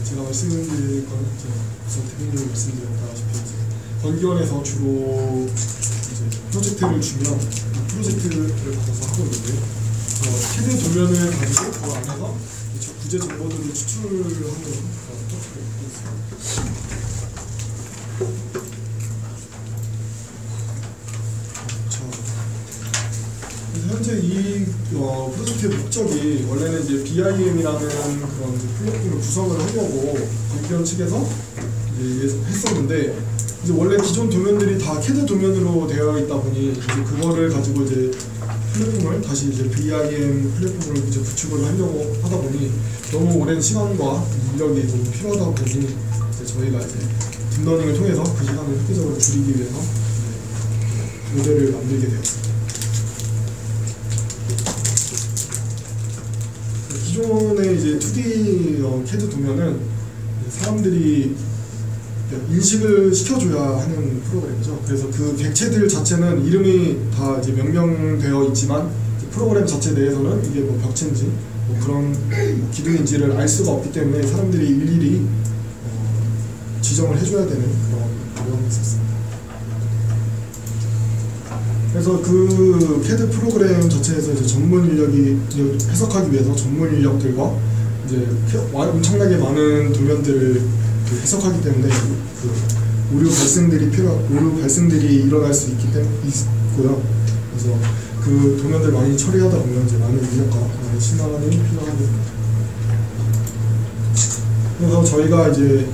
제가 말씀드릴 건 우선 대표님이 말씀드렸다시피 건기원에서 주로 이제 프로젝트를 주면 이 프로젝트를 받아서 하고 있는데요. 캐드 도면을 가지고 그 안에서 구제 정보들을 추출하는 프로젝트를 하고 있습니다. 현재 이 프로젝트의 목적이 원래는 이제 BIM이라는 그런 이제 플랫폼을 구성을 하려고 건기원 측에서 이제 했었는데 이제 원래 기존 도면들이 다 CAD 도면으로 되어 있다 보니 이제 그거를 가지고 이제 플랫폼을 다시 이제 BIM 플랫폼으로 이제 구축을 하려고 하다 보니 너무 오랜 시간과 인력이 너무 필요하다 보니 이제 저희가 이제 딥러닝을 통해서 그 시간을 획기적으로 줄이기 위해서 모델을 만들게 되었습니다. 기존의 이제 2D CAD 도면은 사람들이 인식을 시켜줘야 하는 프로그램이죠. 그래서 그 객체들 자체는 이름이 다 이제 명명되어 있지만 프로그램 자체 내에서는 이게 뭐 벽체인지 뭐 그런 뭐 기둥인지를 알 수가 없기 때문에 사람들이 일일이 지정을 해줘야 되는 그런 어려움이 있었습니다. 그래서 그 CAD 프로그램 자체에서 이제 전문 인력이 해석하기 위해서 전문 인력들과 이제 엄청나게 많은 도면들을 해석하기 때문에 그 오류 발생들이 일어날 수 있고요. 그래서 그 도면들 많이 처리하다 보면 이제 많은 인력과 많은 시간이 필요하게 됩니다. 그래서 저희가 이제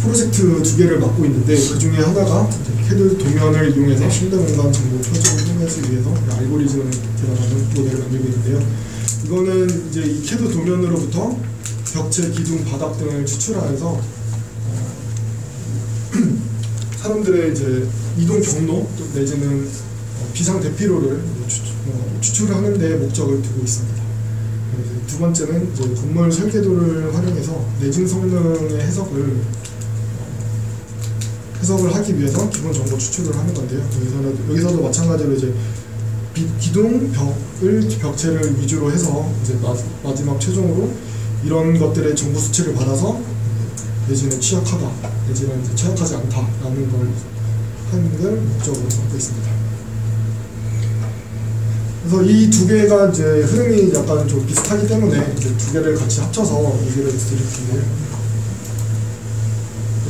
프로젝트 2개를 맡고 있는데 그 중에 하나가 CAD 도면을 이용해서 신대공간 정보 표준을 통하기 위해서 알고리즘을 개발하는 모델을 만들고 있는데요. 이거는 이제 이 CAD 도면으로부터 벽체, 기둥, 바닥 등을 추출하여서 사람들의 이제 이동 경로 또 내지는 비상 대피로를 추출하는 데 목적을 두고 있습니다. 두 번째는 이제 건물 설계도를 활용해서 내진 성능의 해석을 하기 위해서 기본 정보 추출을 하는 건데요. 여기서도 마찬가지로 이제 기둥, 벽체를 위주로 해서 이제 마지막 최종으로 이런 것들의 정보 수치를 받아서 내지는 취약하다, 내지는 이제 취약하지 않다라는 걸 하는 걸 목적으로 삼고 있습니다. 그래서 이 두 개가 이제 흐름이 약간 좀 비슷하기 때문에 이제 두 개를 같이 합쳐서 얘기를 드릴게요.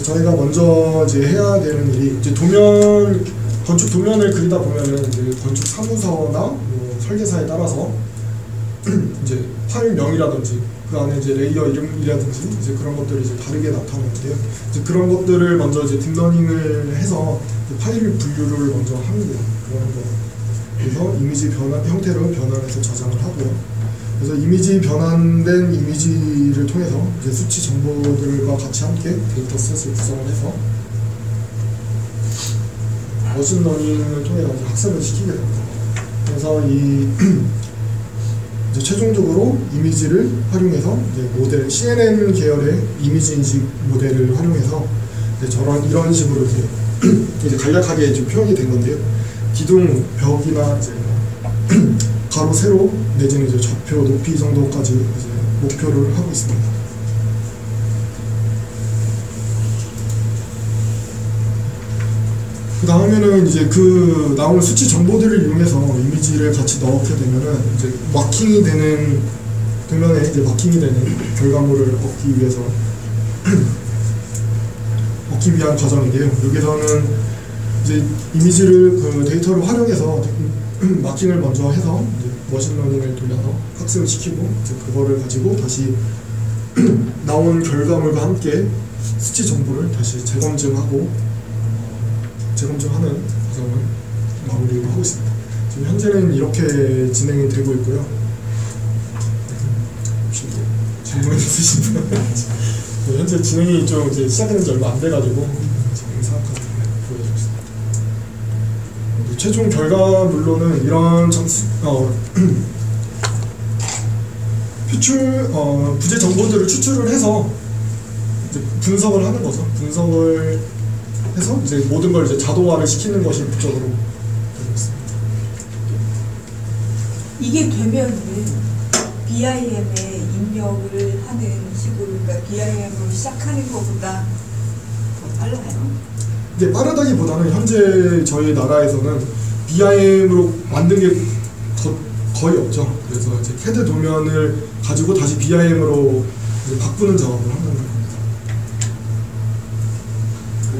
저희가 먼저 이제 해야 되는 일이 이제 건축 도면을 그리다 보면은 이제 건축 사무서나 뭐 설계사에 따라서 이제 파일명이라든지 그 안에 이제 레이어 이름이라든지 이제 그런 것들이 이제 다르게 나타나는데요. 이제 그런 것들을 먼저 이제 딥러닝을 해서 파일 분류를 먼저 합니다. 그런 거. 그래서 이미지 형태로 변환해서 저장을 하고요. 그래서 이미지 변환된 이미지를 통해서 이제 수치 정보들과 같이 함께 데이터셋을 구성을 해서 머신러닝을 통해서 학습을 시키게 됩니다. 그래서 이제 최종적으로 이미지를 활용해서 이제 모델 CNN 계열의 이미지 인식 모델을 활용해서 이제 이런 식으로 이제 간략하게 이제 표현이 된 건데요. 기둥, 벽이나 이제 가로, 세로 내지는 이제 좌표, 높이 정도까지 이제 목표를 하고 있습니다. 그 다음에는 이제 그 나오는 수치 정보들을 이용해서 이미지를 같이 넣게 되면은 이제 마킹이 되는 도면에 이제 마킹이 되는 결과물을 얻기 위한 과정인데요. 여기서는 이제 이미지를 데이터를 활용해서 마킹을 먼저 해서 이제 머신러닝을 돌려서 학습을 시키고 이제 그거를 가지고 다시 나온 결과물과 함께 수치 정보를 다시 재검증하는 과정을 마무리를 하고 있습니다. 지금 현재는 이렇게 진행이 되고 있고요. 혹시 질문 있으신 분? 현재 진행이 좀 이제 시작된 지 얼마 안 돼가지고 지금 생각하고 보여드리겠습니다. 최종 결과물로는 이런 부재 정보들을 추출을 해서 이제 분석을 하는 거죠. 분석을 해서 이제 모든 걸 이제 자동화를 시키는 것이 목적으로 되고 있습니다. 이게 되면은 BIM에 입력을 하는 식으로, 그러니까 BIM으로 시작하는 것보다 더 빨라요? 이게 빠르다기보다는 현재 저희 나라에서는 BIM으로 만든 게 거의 없죠. 그래서 이제 CAD 도면을 가지고 다시 BIM으로 이제 바꾸는 작업을 하는 겁니다.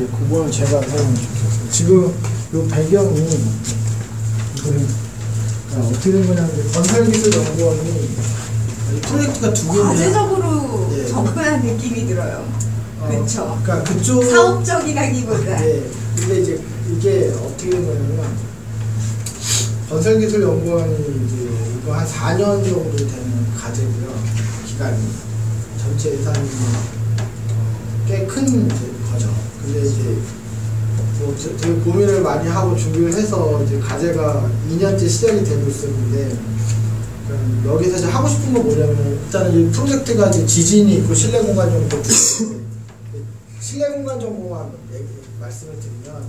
예, 그거는 제가 설명 좋겠어요. 지금 이 배경이 이거는 어떻게 된 거냐면 건설기술연구원이 프로젝트가 두 개인데 과제적으로 예. 접근한 느낌이 들어요. 그렇죠. 그러니까 그쪽 사업적이라기보다. 네. 근데 이제 이게 어떻게 된 거냐면 건설기술연구원이 이제 이거 한 4년 정도 되는 과제고요. 기간이 전체 예산이 꽤 큰 거죠. 근데 이제 뭐 되게 고민을 많이 하고 준비를 해서 이제 과제가 2년째 시작이 되고 있었는데 여기서 이제 하고 싶은 건 뭐냐면 일단은 이 프로젝트가 이제 지진이 있고 실내 공간 정보 실내 공간 정보만 말씀을 드리면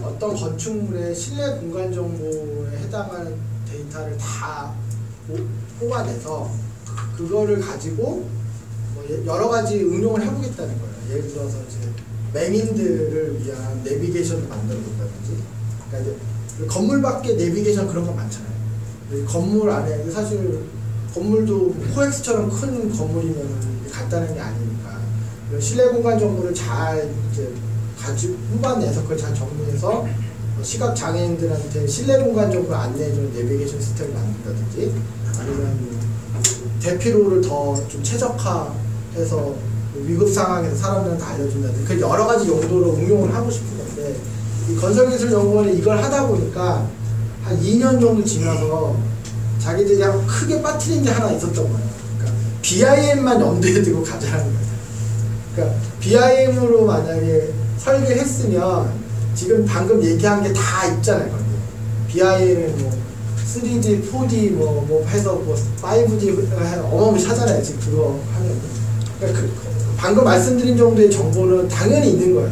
어떤 건축물의 실내 공간 정보에 해당하는 데이터를 다 뽑아내서 그거를 가지고 뭐 여러 가지 응용을 해보겠다는 거예요. 예를 들어서 이제 맹인들을 위한 내비게이션을 만들어 본다든지, 그러니까 이제 건물 밖에 내비게이션 그런 거 많잖아요. 건물 안에 사실 건물도 코엑스처럼 큰 건물이면 간단한 게 아니니까 실내 공간 정보를 잘 이제 가지고 뽑아내서 그걸 잘 정리해서 시각 장애인들한테 실내 공간 정보를 안내해주는 내비게이션 시스템을 만든다든지, 아니면 대피로를 더 좀 최적화해서 위급 상황에서 사람들한테 알려준다든지, 그 여러 가지 용도로 응용을 하고 싶은 건데, 이 건설기술연구원이 이걸 하다 보니까 한 2년 정도 지나서 자기들이 크게 빠뜨린 게 하나 있었던 거예요. 그러니까 BIM만 염두에 두고 가자는 거예요. 그러니까 BIM으로 만약에 설계했으면 지금 방금 얘기한 게 다 있잖아요. BIM을 뭐 3D, 4D 뭐 해서 뭐 5D 어마무시 하잖아요. 지금 그거 하면. 그러니까 방금 말씀드린 정도의 정보는 당연히 있는 거예요.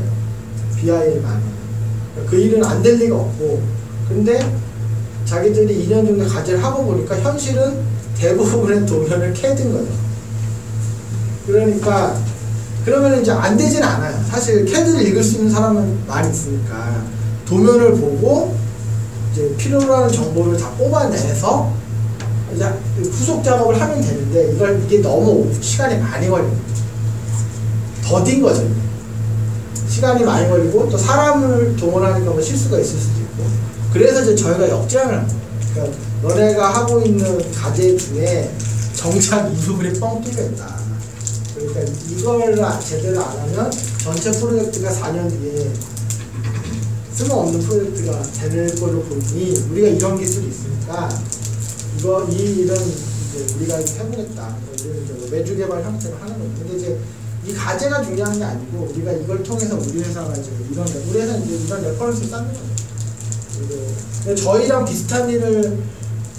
BIM 안에. 그 일은 안 될 리가 없고. 근데 자기들이 2년 정도 과제를 하고 보니까 현실은 대부분의 도면을 캐든 거죠. 그러니까 그러면 이제 안 되진 않아요. 사실 CAD를 읽을 수 있는 사람은 많이 있으니까 도면을 보고 이제 필요로 하는 정보를 다 뽑아내서 이제 후속 작업을 하면 되는데 이게 너무 시간이 많이 걸리는 거죠. 더딘 거죠. 시간이 많이 걸리고 또 사람을 동원하니까 뭐 실수가 있을 수도 있고 그래서 이제 저희가 역제안을 합니다. 그러니까 너네가 하고 있는 과제 중에 정작 이 부분이 뻥 뚫려 있다. 그러니까 이걸 제대로 안 하면 전체 프로젝트가 4년 뒤에 쓸모없는 프로젝트가 될 걸로 보니 우리가 이런 기술이 있으니까 이 일은 이제 우리가 해보겠다. 매주 개발 형태로 하는 거죠. 근데 이제 이 과제가 중요한 게 아니고 우리가 이걸 통해서 우리 회사가 이제 우리 회사는 이제 이런 레퍼런스를 쌓는 거죠. 그리고 저희랑 비슷한 일을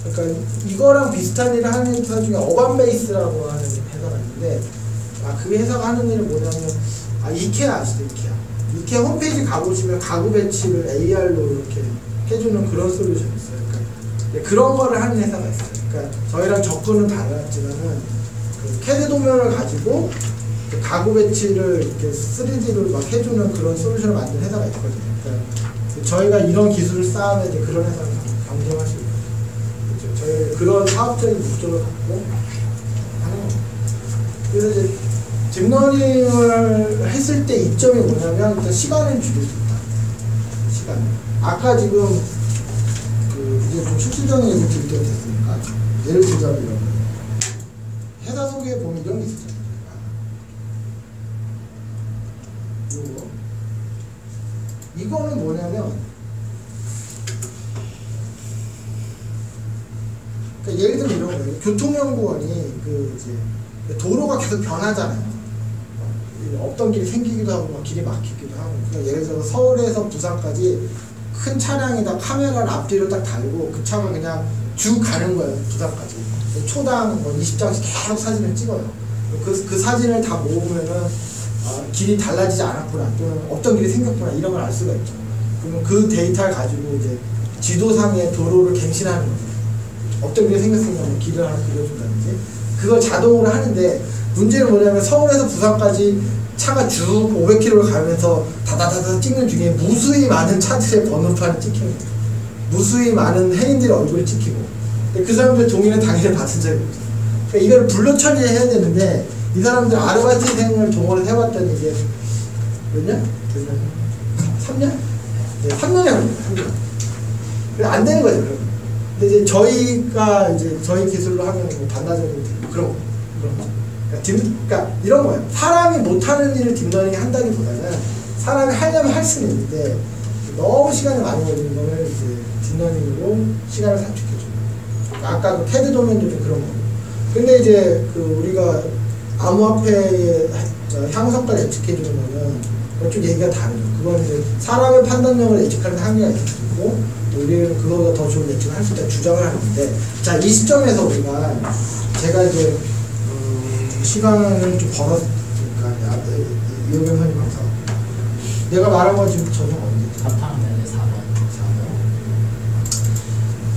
그러니까 이거랑 비슷한 일을 하는 회사 중에 어반베이스라고 하는 회사가 있는데 그 회사가 하는 일은 뭐냐면 이케아 아시죠? 이케아 홈페이지 가보시면 가구 배치를 AR로 이렇게 해주는 그런 솔루션이 있어요. 그러니까 그런 거를 하는 회사가 있어요. 그러니까 저희랑 접근은 달랐지만은 그 CAD 도면을 가지고 그 가구 배치를 이렇게 3D로 막 해주는 그런 솔루션을 만든 회사가 있거든요. 그러니까 저희가 이런 기술을 쌓으면 이제 그런 회사를 경쟁할 수 있는 거죠. 그렇죠? 저희 그런 사업적인 목적을 갖고 하는 거죠. 그래서 이제 딥러닝을 했을 때 이점이 뭐냐면 일단 시간을 줄일 수 있다. 시간. 아까 지금 이제 좀 실질적인 얘기 드릴 때가 됐으니까 예를 들자면 이런 거. 회사 소개에 보면 이런 게 있었잖아요. 이거는 뭐냐면 그러니까 예를 들면 이런 거예요. 교통연구원이 이제 도로가 계속 변하잖아요. 없던 길이 생기기도 하고 막 길이 막히기도 하고. 그러니까 예를 들어서 서울에서 부산까지 큰 차량에다 카메라를 앞뒤로 딱 달고 그 차가 그냥 쭉 가는 거예요. 부산까지. 초당 뭐 20장씩 계속 사진을 찍어요. 그 사진을 다 모으면은 길이 달라지지 않았구나 또는 어떤 길이 생겼구나 이런 걸 알 수가 있죠. 그러면 그 데이터를 가지고 이제 지도상의 도로를 갱신하는 거죠. 어떤 길이 생겼으면 길을 하나 그려준다든지 그걸 자동으로 하는데 문제는 뭐냐면 서울에서 부산까지 차가 쭉 500km를 가면서 다다다다 찍는 중에 무수히 많은 차들의 번호판이 찍히는 거예요. 무수히 많은 행인들의 얼굴이 찍히고 근데 그 사람들 종이는 당연히 받은 적이 없죠. 그러니까 이걸 불러 처리해야 되는데 이 사람들 아르바이트생을 동원을 해봤더니 이게 몇 년? 3년? 네, 3년이 걸립니다. 3년. 그래서 안 되는 거죠. 그러면. 근데 이제 저희가 이제 저희 기술로 하면 뭐 반나절이 그런 거. 그러니까 이런 거예요. 사람이 못하는 일을 딥러닝이 한다기보다는 사람이 하려면 할 수는 있는데 너무 시간이 많이 걸리는 거를 이제 딥러닝으로 시간을 단축해줘요. 그러니까 아까 그 CAD 도면도 좀 그런 거고. 근데 이제 우리가 암호화폐의 향상가를 예측해주는 거는 좀 얘기가 다르죠. 그건 이제 사람의 판단력을 예측하는 한계가 있고 우리는 그거보다 더 좋은 예측을 할 수 있다 주장을 하는데 자, 이 시점에서 우리가 제가 이제 시간을 좀 벌었으니까 이호경 선생님 감사합니다. 내가 말한 건 지금 전혀 없는데 4번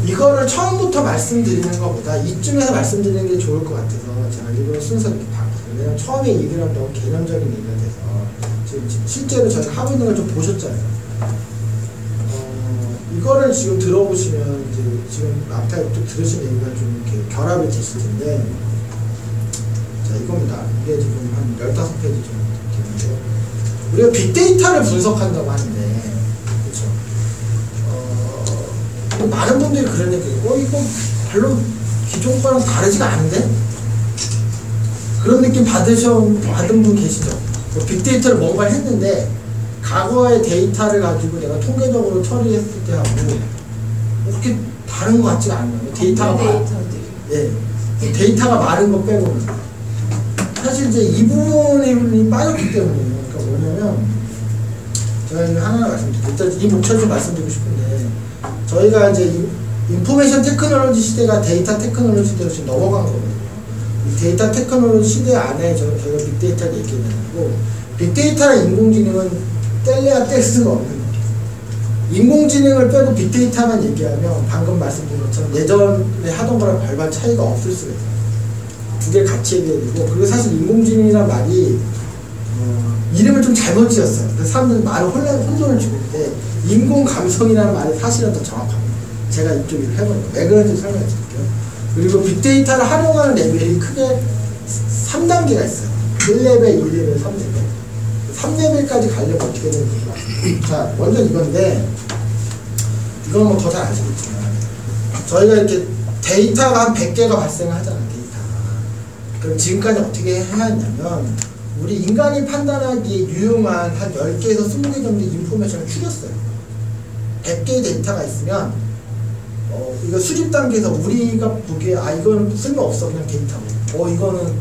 이거를 처음부터 말씀드리는 것보다 이쯤에서 말씀드리는 게 좋을 것 같아서 제가 이번 순서 이렇게 바꿨어요. 왜냐면 처음에 얘기를 하면 너무 개념적인 얘기가 돼서 지금 실제로 저희가 하고 있는 걸 좀 보셨잖아요. 이거를 지금 들어보시면 이제 지금 앞에 또 들으신 얘기가 좀 이렇게 결합이 되실 텐데 자 이겁니다. 이게 지금 한 15페이지 정도 되는데요. 우리가 빅데이터를 분석한다고 하는데 그렇죠. 많은 분들이 그런 얘기예요. 이거 별로 기존 거랑 다르지가 않은데? 그런 느낌 받은 분 계시죠? 빅데이터를 뭔가 했는데 과거의 데이터를 가지고 내가 통계적으로 처리했을 때 하고 그렇게 다른 것 같지가 않아요. 데이터가 많은 거 빼고는 사실 이제 이 부분이 빠졌기 때문에 그러니까 뭐냐면 제가 이제 하나 말씀드릴게요. 일단 이 목차 좀 말씀드리고 싶은데 저희가 이제 인포메이션 테크놀로지 시대가 데이터 테크놀로지 시대로 지금 넘어간 거거든요. 이 데이터 테크놀로지 시대 안에 저희가 빅데이터를 얘기하는 거고 빅데이터랑 인공지능은 뗄래야 뗄 수가 없는 거예요. 인공지능을 빼고 빅데이터만 얘기하면 방금 말씀드린 것처럼 예전에 하던 거랑 별반 차이가 없을 수가 있어요. 두 개를 같이 얘기해야 되고 그리고 사실 인공지능이란 말이 이름을 좀 잘못 지었어요. 그래서 사람들은 많은 혼돈을 주고 있는데 인공감성이라는 말이 사실은 더 정확합니다. 제가 이쪽으로 해보는 거. 왜 그런지 설명해 드릴게요. 그리고 빅데이터를 활용하는 레벨이 크게 3단계가 있어요. 1레벨, 2레벨, 3레벨. 3레벨까지 가려면 어떻게 되는지. 자, 먼저 이건데, 이건 뭐 더 잘 아시겠지만, 저희가 이렇게 데이터가 한 100개가 발생하잖아요, 데이터가. 그럼 지금까지 어떻게 해야 했냐면, 우리 인간이 판단하기에 유용한 한 10개에서 20개 정도 인포메이션을 추렸어요. 100개의 데이터가 있으면, 이거 수집 단계에서 우리가 보기에, 이거는 쓸모없어, 그냥 데이터고. 이거는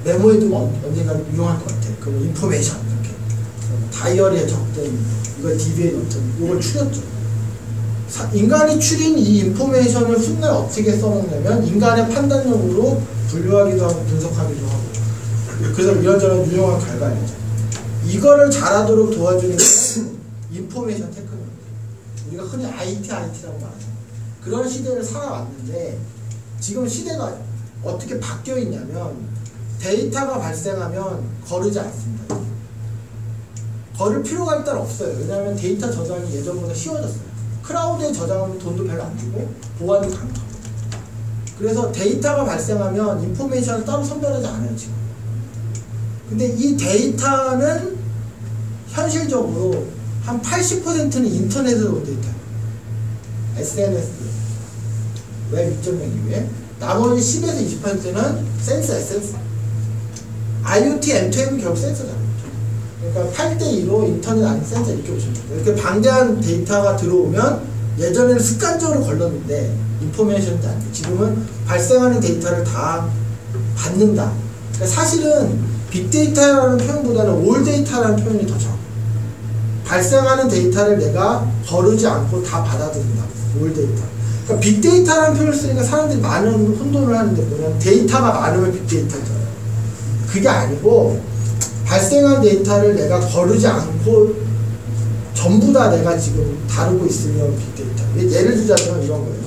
메모에 두면 언젠가 유용할 것 같아. 그럼 인포메이션, 이렇게. 다이어리에 적든, 이걸 DB에 넣든, 이걸 추렸죠. 인간이 추린 이 인포메이션을 훗날 어떻게 써먹냐면, 인간의 판단력으로 분류하기도 하고, 분석하기도 하고. 그래서 이런저런 유용한 결과를 내죠. 이거를 잘하도록 도와주는 게 인포메이션 테크놀로지. 우리가 흔히 IT라고 말하죠. 그런 시대를 살아왔는데 지금 시대가 어떻게 바뀌어 있냐면 데이터가 발생하면 거르지 않습니다. 거를 필요가 일단 없어요. 왜냐하면 데이터 저장이 예전보다 쉬워졌어요. 클라우드에 저장하면 돈도 별로 안 주고 보안도 강화합니다. 그래서 데이터가 발생하면 인포메이션을 따로 선별하지 않아요 지금. 근데 이 데이터는 현실적으로 한 80%는 인터넷에서 온 데이터예요. SNS, 웹 2.0 이후에 나머지 10에서 20%는 센서, 에센스. IoT, M2M은 결국 센서잖아요. 그러니까 8대2로 인터넷 아닌 센서 이렇게 보시면 돼요. 이렇게 방대한 데이터가 들어오면 예전에는 습관적으로 걸렀는데 인포메이션이 아니고 지금은 발생하는 데이터를 다 받는다. 그러니까 사실은 빅데이터라는 표현보다는 올 데이터라는 표현이 더 정확해요. 발생하는 데이터를 내가 거르지 않고 다 받아들인다. 올 데이터. 그러니까 빅데이터라는 표현을 쓰니까 사람들이 많은 혼돈을 하는데 뭐냐면 데이터가 많으면 빅데이터잖아요. 그게 아니고 발생한 데이터를 내가 거르지 않고 전부 다 내가 지금 다루고 있으면 빅데이터. 예를 들자면 이런 거예요.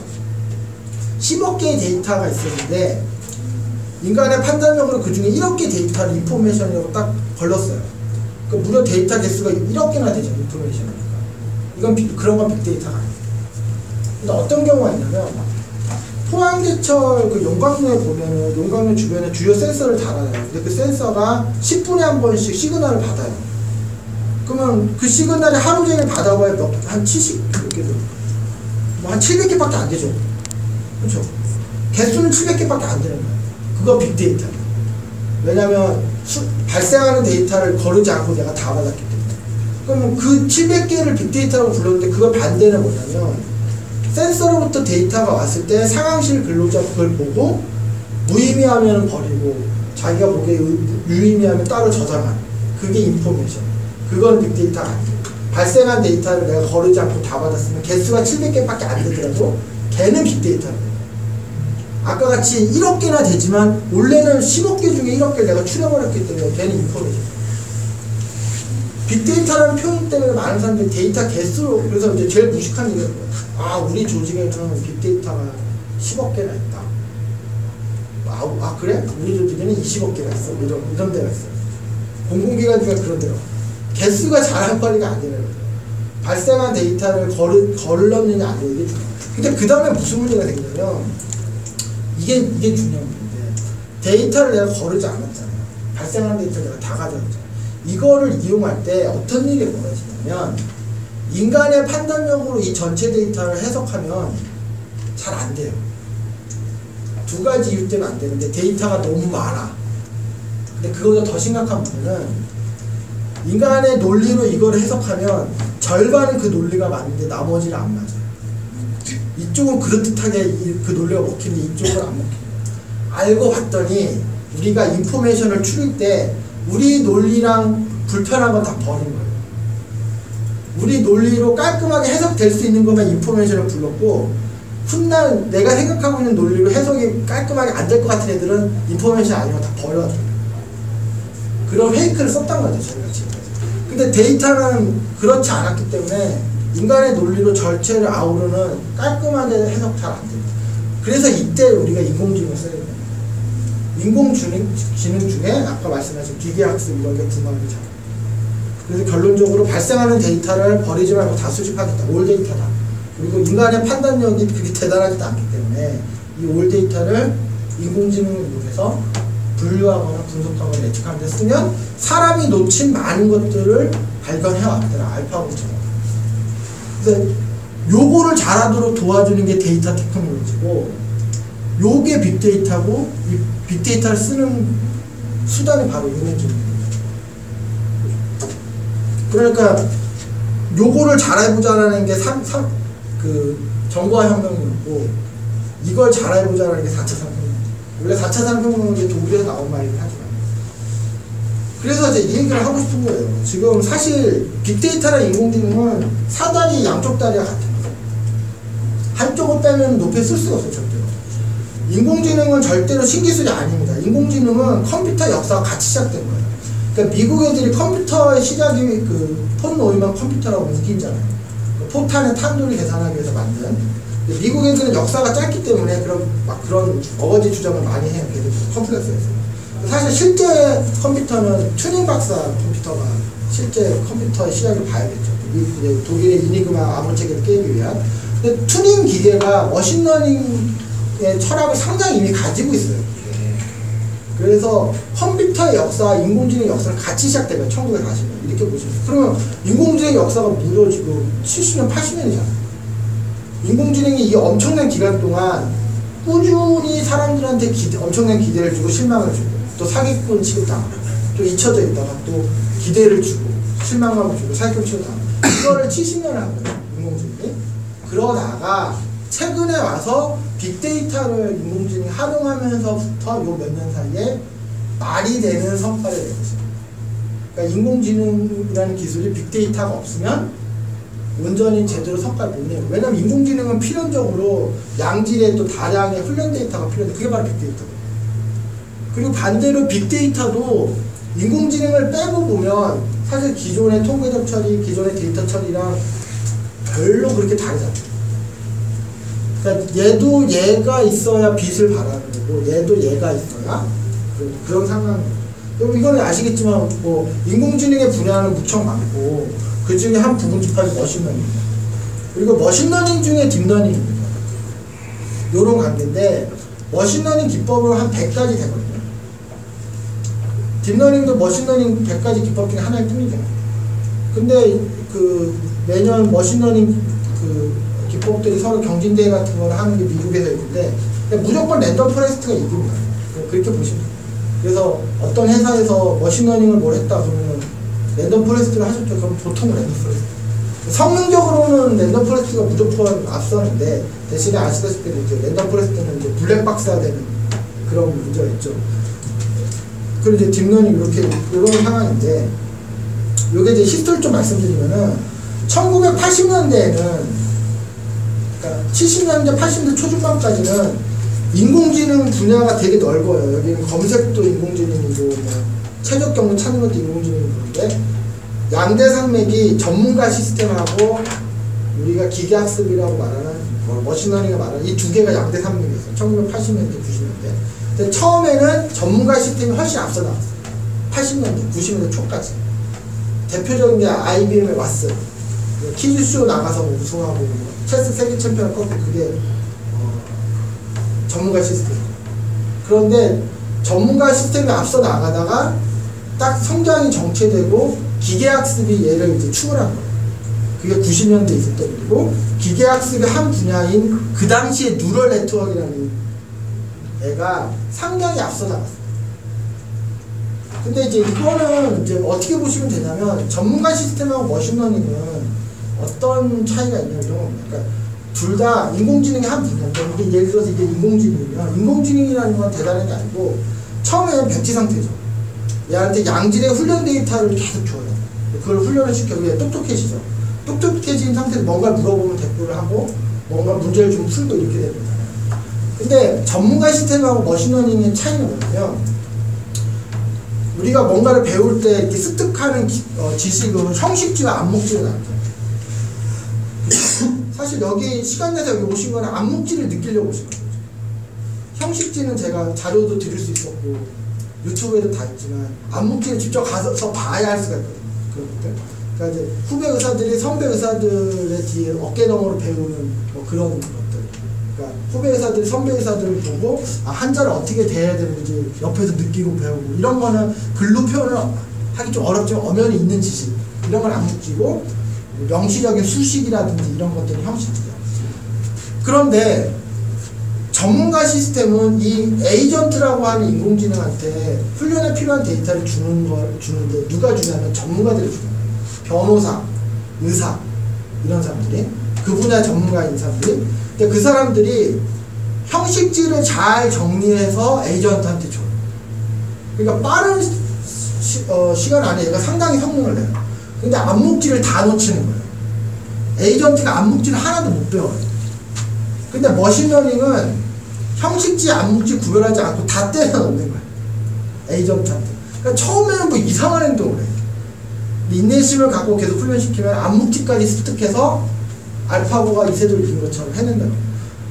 10억 개의 데이터가 있었는데 인간의 판단력으로 그 중에 1억 개 데이터를 인포메이션이라고 딱 걸렀어요. 그 무려 데이터 개수가 1억 개나 되죠, 인포메이션이니까. 이건 그런 건 빅데이터가 아니에요. 근데 어떤 경우가 있냐면 포항제철 그 용광로에 보면은 용광로 주변에 주요 센서를 달아요. 근데 그 센서가 10분에 한 번씩 시그널을 받아요. 그러면 그 시그널이 하루 종일 받아봐야 한 70, 그렇게 돼요. 뭐 한 700개밖에 안 되죠. 그렇죠? 개수는 700개밖에 안 되는 거예요. 그거 빅데이터예요. 왜냐면 발생하는 데이터를 거르지 않고 내가 다 받았기 때문에. 그러면 그 700개를 빅데이터라고 불렀는데 그거 반대는 뭐냐면 센서로부터 데이터가 왔을 때 상황실 근로자가 그걸 보고 무의미하면 버리고 자기가 보기에 유의미하면 따로 저장하는 그게 인포메이션. 그건 빅데이터가 아니에요. 발생한 데이터를 내가 거르지 않고 다 받았으면 개수가 700개밖에 안 되더라도 걔는 빅데이터예요. 아까 같이 1억 개나 되지만 원래는 10억 개 중에 1억 개를 내가 추려버렸기 때문에 걔는 인포메이션. 빅데이터라는 표현 때문에 많은 사람들이 데이터 개수로 그래서 이제 제일 무식한 얘기가 우리 조직에는 빅데이터가 10억 개나 있다. 그래? 우리 조직에는 20억 개가 있어. 이런 데가 있어요. 공공기관 중에 그런 데가 개수가 자랑거리가 아니라 발생한 데이터를 걸렀느냐 안 되느냐 이게 중요해요. 근데 그 다음에 무슨 문제가 생기냐면 이게 중요한 문제인데 데이터를 내가 거르지 않았잖아요. 발생한 데이터를 내가 다 가져왔잖아요. 이거를 이용할 때 어떤 일이 벌어지냐면 인간의 판단력으로 이 전체 데이터를 해석하면 잘 안 돼요. 두 가지 이유 때문에 안 되는데 데이터가 너무 많아. 근데 그거보다 더 심각한 문제는 인간의 논리로 이걸 해석하면 절반은 그 논리가 맞는데 나머지는 안 맞아요. 이쪽은 그럴듯하게 그 논리가 먹히는데 이쪽은 안 먹혀요. 알고 봤더니 우리가 인포메이션을 추릴 때 우리 논리랑 불편한 건 다 버린 거예요. 우리 논리로 깔끔하게 해석될 수 있는 것만 인포메이션을 불렀고, 훗날 내가 생각하고 있는 논리로 해석이 깔끔하게 안 될 것 같은 애들은 인포메이션 아니고 다 버려줘. 그런 페이크를 썼단 거죠, 저희가 지금까지. 근데 데이터는 그렇지 않았기 때문에 인간의 논리로 전체를 아우르는 깔끔하게 해석 잘 안 됩니다. 그래서 이때 우리가 인공지능을 써야 돼요. 인공지능 중에 아까 말씀하신 기계학습 이런 게 중요하게 잘. 그래서 결론적으로 발생하는 데이터를 버리지 말고 다 수집하겠다. 올 데이터다. 그리고 인간의 판단력이 그렇게 대단하지도 않기 때문에 이 올 데이터를 인공지능을 이용해서 분류하거나 분석하거나 예측하는 데 쓰면 사람이 놓친 많은 것들을 발견해왔더라. 알파고처럼. 그래서 요거를 잘하도록 도와주는 게 데이터 테크놀로지고, 요게 빅데이터고, 이 빅데이터를 쓰는 수단이 바로 인공지능입니다. 그러니까 요거를 잘해보자라는 게 그 정보화 혁명이었고, 이걸 잘해보자라는 게 4차 산업혁명. 원래 4차 산업혁명은 이제 독일에서 나온 말이긴 하지만. 그래서 이제 이 얘기를 하고 싶은 거예요. 지금 사실 빅데이터랑 인공지능은 사다리 양쪽 다리가 같은 거예요. 한쪽을 빼면 높이 쓸 수가 없어요, 절대로. 인공지능은 절대로 신기술이 아닙니다. 인공지능은 컴퓨터 역사가 같이 시작된 거예요. 그러니까 미국 애들이 컴퓨터의 시작이 그 폰 노이만 컴퓨터라고 웃기잖아요. 포탄의 탄도를 계산하기 위해서 만든. 미국 애들은 역사가 짧기 때문에 그런 어거지 주장을 많이 해요. 컴플렉스에서. 사실 실제 컴퓨터는 튜닝 박사 컴퓨터가 실제 컴퓨터의 시작을 봐야겠죠. 독일의 이니그마 암호 체계를 깨기 위한. 근데 튜닝 기계가 머신러닝의 철학을 상당히 이미 가지고 있어요. 그래서 컴퓨터의 역사와 인공지능의 역사는 같이 시작되면 1940년 이렇게 보시면, 그러면 인공지능의 역사가 무려 지금 70년, 80년이잖아요. 인공지능이 이 엄청난 기간 동안 꾸준히 사람들한테 엄청난 기대를 주고 실망을 주고, 또 사기꾼 취급당하고, 또 잊혀져 있다가 또 기대를 주고 실망감을 주고 사기꾼 취급당하고, 이거를 70년을 한 거예요, 인공지능이. 그러다가 최근에 와서 빅데이터를 인공지능이 활용하면서부터 요 몇 년 사이에 말이 되는 성과를 내고 있습니다. 그러니까 인공지능이라는 기술이 빅데이터가 없으면 온전히 제대로 성과를 못 내요. 왜냐면 인공지능은 필연적으로 양질의 또 다량의 훈련 데이터가 필요한데, 그게 바로 빅데이터거든요. 그리고 반대로 빅데이터도 인공지능을 빼고 보면 사실 기존의 통계적 처리, 기존의 데이터 처리랑 별로 그렇게 다르지 않아요. 그러니까 얘도 얘가 있어야 빛을 발하는 거고, 얘도 얘가 있어야 그런 상황이에요. 이거는 아시겠지만 뭐 인공지능의 분야는 무척 많고, 그 중에 한 부분 집합이 머신러닝입니다. 그리고 머신러닝 중에 딥러닝입니다. 요런 관계인데, 머신러닝 기법은 한 100가지 되거든요. 딥러닝도 머신러닝 100가지 기법 중에 하나일 뿐이죠. 근데 그 매년 머신러닝 그 기법들이 서로 경진대회 같은 걸 하는 게 미국에서 있는데, 무조건 랜덤 포레스트가 이깁니다. 그렇게 보시면 돼요. 그래서 어떤 회사에서 머신러닝을 뭘 했다 그러면 랜덤 포레스트를 하셨죠. 그럼 보통 랜덤 포레스트. 성능적으로는 랜덤 포레스트가 무조건 앞서는데, 대신에 아시다시피 이제 랜덤 포레스트는 이제 블랙박스가 되는 그런 문제가 있죠. 그리고 이제 딥러닝 이런 상황인데, 요게 이제 히스토리 좀 말씀드리면은 1980년대에는, 그러니까 70년대 80년대 초중반까지는 인공지능 분야가 되게 넓어요. 여기는 검색도 인공지능이고, 뭐 최적 경로 찾는 것도 인공지능이고. 그런데 양대산맥이 전문가 시스템하고 우리가 기계학습이라고 말하는 머신러닝을 말하는 이 두 개가 양대산맥이었어요. 1980년대, 90년대. 근데 처음에는 전문가 시스템이 훨씬 앞서 나왔어요. 80년대, 90년대 초까지. 대표적인 게 IBM의 왓슨. 퀴즈쇼 나가서 우승하고 체스 세계 챔피언 꺾고, 그게 전문가 시스템. 그런데 전문가 시스템이 앞서 나가다가 딱 성장이 정체되고 기계학습이 얘를 이제 추월한 거예요. 그게 90년대에 있었던 일이고, 기계학습의 한 분야인 그 당시에 뉴럴 네트워크라는 애가 상당히 앞서 나갔어요. 근데 이제 이거는 이제 어떻게 보시면 되냐면, 전문가 시스템하고 머신러닝은 어떤 차이가 있냐 이런 겁니다. 그러니까 둘 다 인공지능의 한 분야인데, 이게 예를 들어서 이게 인공지능이면, 인공지능이라는 건 대단한 게 아니고 처음에는 백지 상태죠. 얘한테 양질의 훈련 데이터를 계속 줘요. 그걸 훈련을 시켜서 얘 똑똑해지죠. 똑똑해진 상태에서 뭔가 물어보면 대꾸를 하고 뭔가 문제를 좀 풀고 이렇게 되는 거잖아요. 근데 전문가 시스템하고 머신러닝의 차이는 뭐냐면 우리가 뭔가를 배울 때 이렇게 습득하는 지식은 형식지와 암묵지가 나눠요. 사실 여기 시간 내서 여기 오신 거는 암묵지를 느끼려고 오신 거죠. 형식지는 제가 자료도 드릴 수 있었고 유튜브에도 다 있지만 암묵지를 직접 가서 봐야 할 수가 있거든요. 그러니까 이제 후배 의사들이 선배 의사들의 뒤에 어깨너머로 배우는 뭐 그런 것들. 그러니까 후배 의사들이 선배 의사들을 보고 한자를 어떻게 대해야 되는지 옆에서 느끼고 배우고 이런 거는 글로 표현을 하기 좀 어렵지만 엄연히 있는 지식. 이런 건 암묵지고 명시적인 수식이라든지 이런 것들은 형식지죠. 그런데 전문가 시스템은 이 에이전트라고 하는 인공지능한테 훈련에 필요한 데이터를 주는데 누가 주냐면 전문가들이 주는 거예요. 변호사, 의사 이런 사람들이 그 분야 전문가인 사람들이. 근데 그 사람들이 형식지를 잘 정리해서 에이전트한테 줘요. 그러니까 빠른 시간 안에 얘가 상당히 성능을 내요. 근데 암묵지를 다 놓치는 거예요. 에이전트가 암묵지를 하나도 못 배워요. 근데 머신러닝은 형식지, 암묵지 구별하지 않고 다 때려 넣는 거예요. 에이전트한테. 그러니까 처음에는 뭐 이상한 행동을 해요. 인내심을 갖고 계속 훈련시키면 암묵지까지 습득해서 알파고가 이세돌 이긴 것처럼 해낸다고.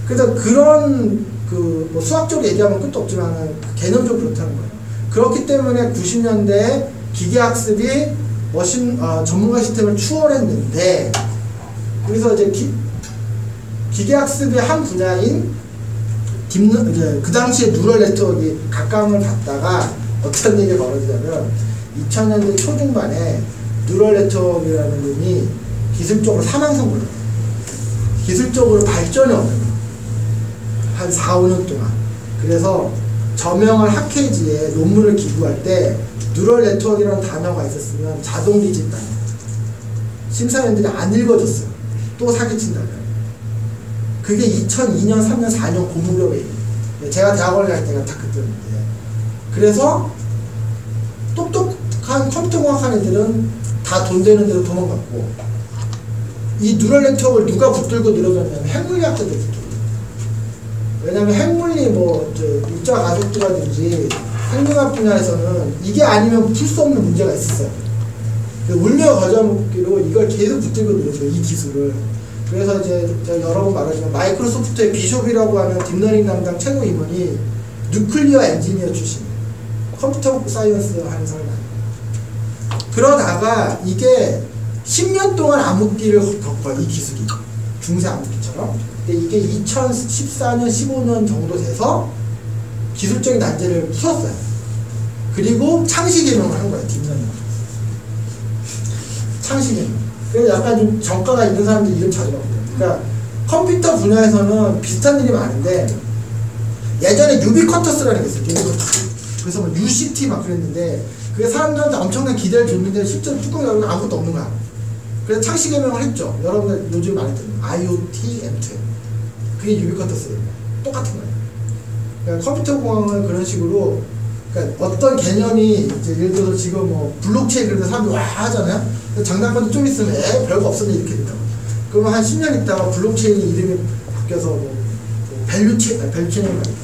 그래서 그런 뭐 수학적으로 얘기하면 끝도 없지만 개념적으로 그렇다는 거예요. 그렇기 때문에 90년대에 기계학습이 전문가 시스템을 추월했는데, 그래서 이제 기계학습의 한 분야인 그 당시에 뉴럴 네트워크가 각광을 받다가 어떤 일이 벌어지냐면 2000년대 초중반에 뉴럴 네트워크라는 놈이 기술적으로 사망 선고를 해요. 기술적으로 발전이 없는 거예요. 한 4, 5년 동안. 그래서 저명한 학회지에 논문을 기부할 때 뉴럴 네트워크라는 단어가 있었으면 자동 리짓 당해요. 심사위원들이 안 읽어줬어요. 또 사기친다면. 그게 2002년, 3년, 4년 그 무렵에 제가 대학원을 갈 때가 다 그때였는데, 그래서 똑똑한 컴퓨터공학한 애들은 다 돈 되는 대로 도망갔고, 이 뉴럴 네트워크를 누가 붙들고 늘어졌냐면 핵물리학자들이 붙들고. 왜냐면 핵물리 입자 가속도라든지 생명학 분야에서는 이게 아니면 풀 수 없는 문제가 있었어요. 울며 겨자 먹기로 이걸 계속 붙들고 늘어져요, 이 기술을. 그래서 이제 제가 여러 번 말하지만 마이크로소프트의 비숍이라고 하는 딥러닝 담당 최고 임원이 뉴클리어 엔지니어 출신이에요. 컴퓨터 사이언스 하는 사람이 아니에요. 그러다가 이게 10년 동안 암흑기를 겪어요, 이 기술이. 중세 암흑기처럼. 근데 이게 2014년, 15년 정도 돼서 기술적인 난제를 풀었어요. 그리고 창시 개명을 한 거예요, 딥러닝. 창시 개명. 그래서 약간 좀 정가가 있는 사람들 이름 자주 나오거든요. 그러니까 컴퓨터 분야에서는 비슷한 일이 많은데, 예전에 유비쿼터스라는 게 있어요. 유비쿼터스. 그래서 뭐 UCT 막 그랬는데, 그게 사람들한테 엄청난 기대를 줬는데 실제로 뚜껑 열면 아무것도 없는 거야. 그래서 창시 개명을 했죠. 여러분들 요즘 많이 듣는 IoT, M2. 그게 유비쿼터스예요. 똑같은 거예요. 그러니까 컴퓨터 공학은 그런 식으로, 그러니까 어떤 개념이 이제 예를 들어서 지금 뭐 블록체인 그래서 사람들이 와 하잖아요. 장난감도 좀 있으면 별거 없었네 이렇게 된다고. 그러면 한 10년 있다가 블록체인 이름이 바뀌어서 밸류체인이